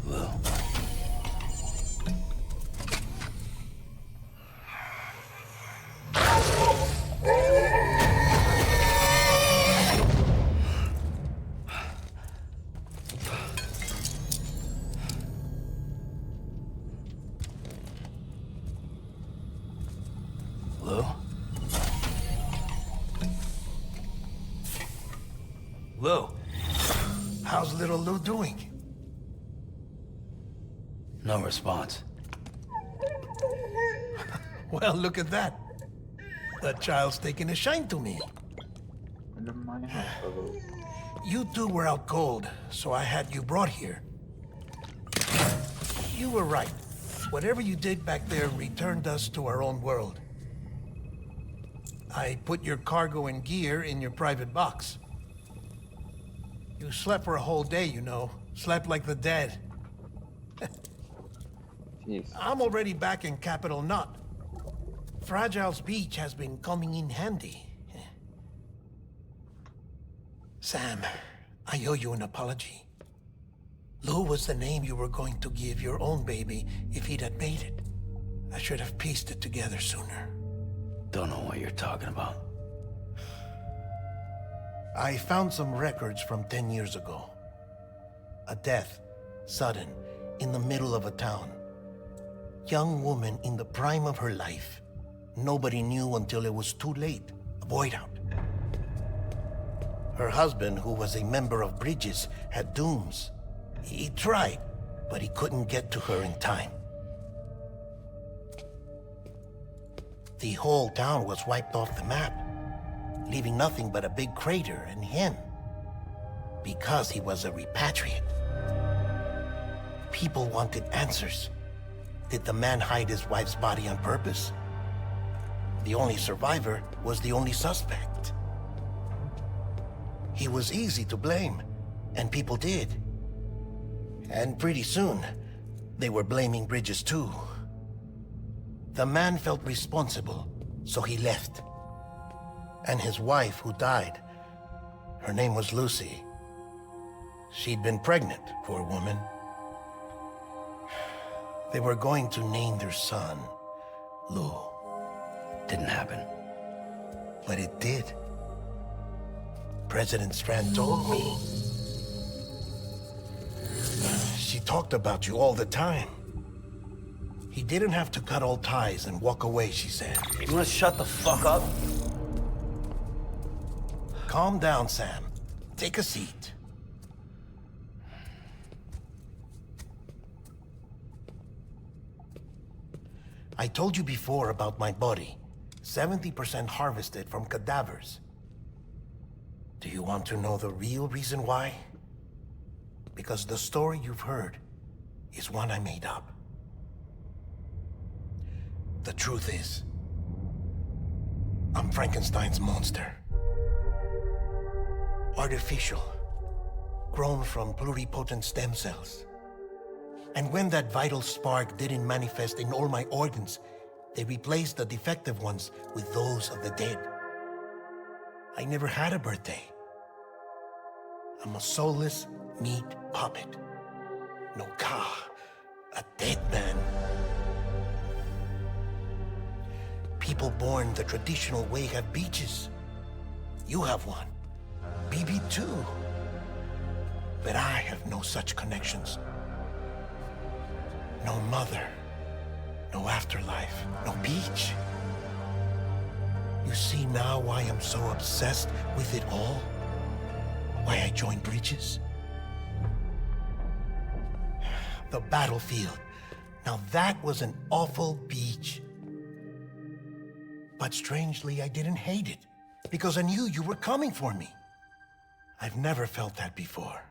Well. Lou? Lou? How's little Lou doing? No response. Well, look at that. The child's taking a shine to me. Under my house. You two were out cold, so I had you brought here. You were right. Whatever you did back there returned us to our own world. I put your cargo and gear in your private box. You slept for a whole day, you know. Slept like the dead. Jeez. I'm already back in Capital Knot. Fragile's beach has been coming in handy. Sam, I owe you an apology. Lou was the name you were going to give your own baby if he'd had made it. I should have pieced it together sooner. Don't know what you're talking about. I found some records from 10 years ago. A death, sudden, in the middle of a town. Young woman in the prime of her life. Nobody knew until it was too late. A void out. Her husband, who was a member of Bridges, had dooms. He tried, but he couldn't get to her in time. The whole town was wiped off the map, leaving nothing but a big crater and him. Because he was a repatriate. People wanted answers. Did the man hide his wife's body on purpose? The only survivor was the only suspect. He was easy to blame, and people did. And pretty soon, they were blaming Bridges too. The man felt responsible, so he left. And his wife, who died, her name was Lucy. She'd been pregnant, poor woman. They were going to name their son Lou. Didn't happen. But it did. President Strand told me. She talked about you all the time. He didn't have to cut all ties and walk away, she said. You wanna shut the fuck up? Calm down, Sam. Take a seat. I told you before about my body. 70% harvested from cadavers. Do you want to know the real reason why? Because the story you've heard is one I made up. The truth is, I'm Frankenstein's monster. Artificial, grown from pluripotent stem cells. And when that vital spark didn't manifest in all my organs, they replaced the defective ones with those of the dead. I never had a birthday. I'm a soulless meat puppet. No ka, a dead man. People born the traditional way have beaches. You have one. BB too. But I have no such connections. No mother. No afterlife. No beach. You see now why I'm so obsessed with it all? Why I joined Bridges? The battlefield. Now that was an awful beach. But strangely, I didn't hate it, because I knew you were coming for me. I've never felt that before.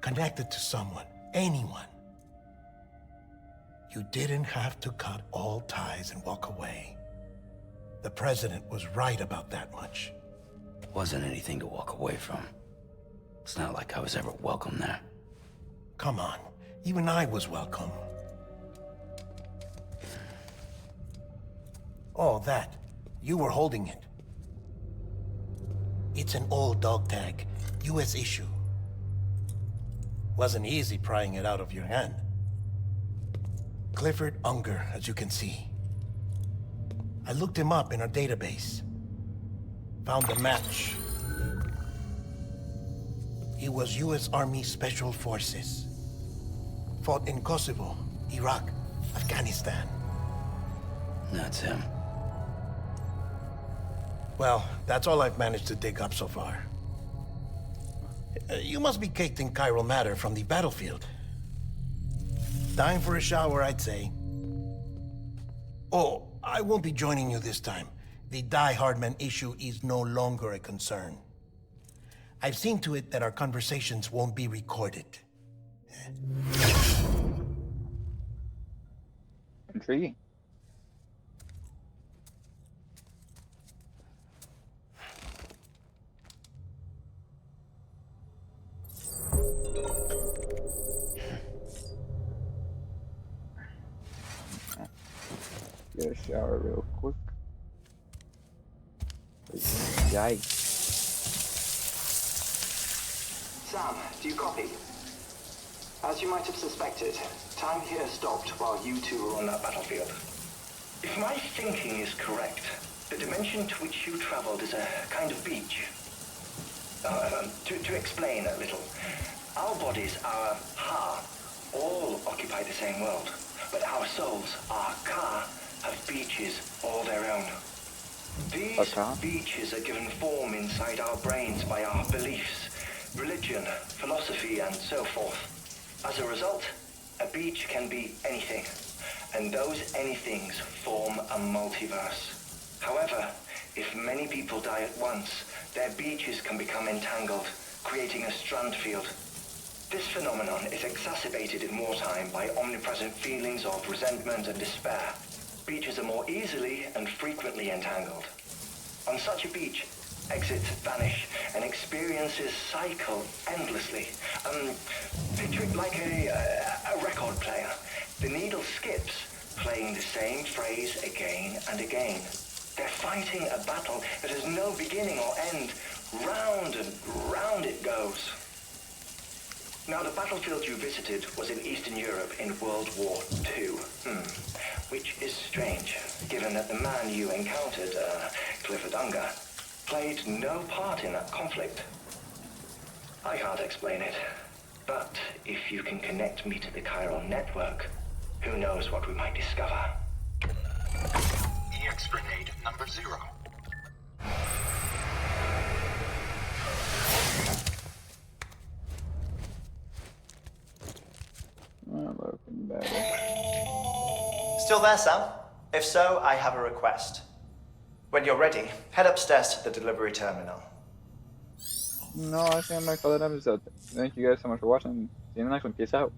Connected to someone, anyone. You didn't have to cut all ties and walk away. The president was right about that much. Wasn't anything to walk away from. It's not like I was ever welcome there. Come on, even I was welcome. Oh, that. You were holding it. It's an old dog tag, US issue. Wasn't easy prying it out of your hand. Clifford Unger, as you can see. I looked him up in our database. Found a match. He was US Army Special Forces. Fought in Kosovo, Iraq, Afghanistan. That's him. Well, that's all I've managed to dig up so far. You must be caked in chiral matter from the battlefield. Time for a shower, I'd say. Oh, I won't be joining you this time. The Die Hardman issue is no longer a concern. I've seen to it that our conversations won't be recorded. Intriguing. Get a shower real quick. Yikes. Sam, do you copy? As you might have suspected, time here stopped while you two were on that battlefield. If my thinking is correct, the dimension to which you traveled is a kind of beach. To explain a little, our bodies, our ha, all occupy the same world, but our souls, our ka, have beaches all their own. These beaches are given form inside our brains by our beliefs, religion, philosophy, and so forth. As a result, a beach can be anything, and those anythings form a multiverse. However, if many people die at once, their beaches can become entangled, creating a strand field. This phenomenon is exacerbated in wartime by omnipresent feelings of resentment and despair. Beaches are more easily and frequently entangled. On such a beach, exits vanish and experiences cycle endlessly. Picture it like a record player. The needle skips, playing the same phrase again and again. They're fighting a battle that has no beginning or end. Round and round it goes. Now, the battlefield you visited was in Eastern Europe in World War II. Which is strange, given that the man you encountered, Clifford Unger, played no part in that conflict. I can't explain it, but if you can connect me to the chiral network, who knows what we might discover. EX grenade number 0. Still there, Sam? If so, I have a request. When you're ready, head upstairs to the delivery terminal. No, I think I'm gonna call it episode. Thank you guys so much for watching. See you in the next one. Peace out.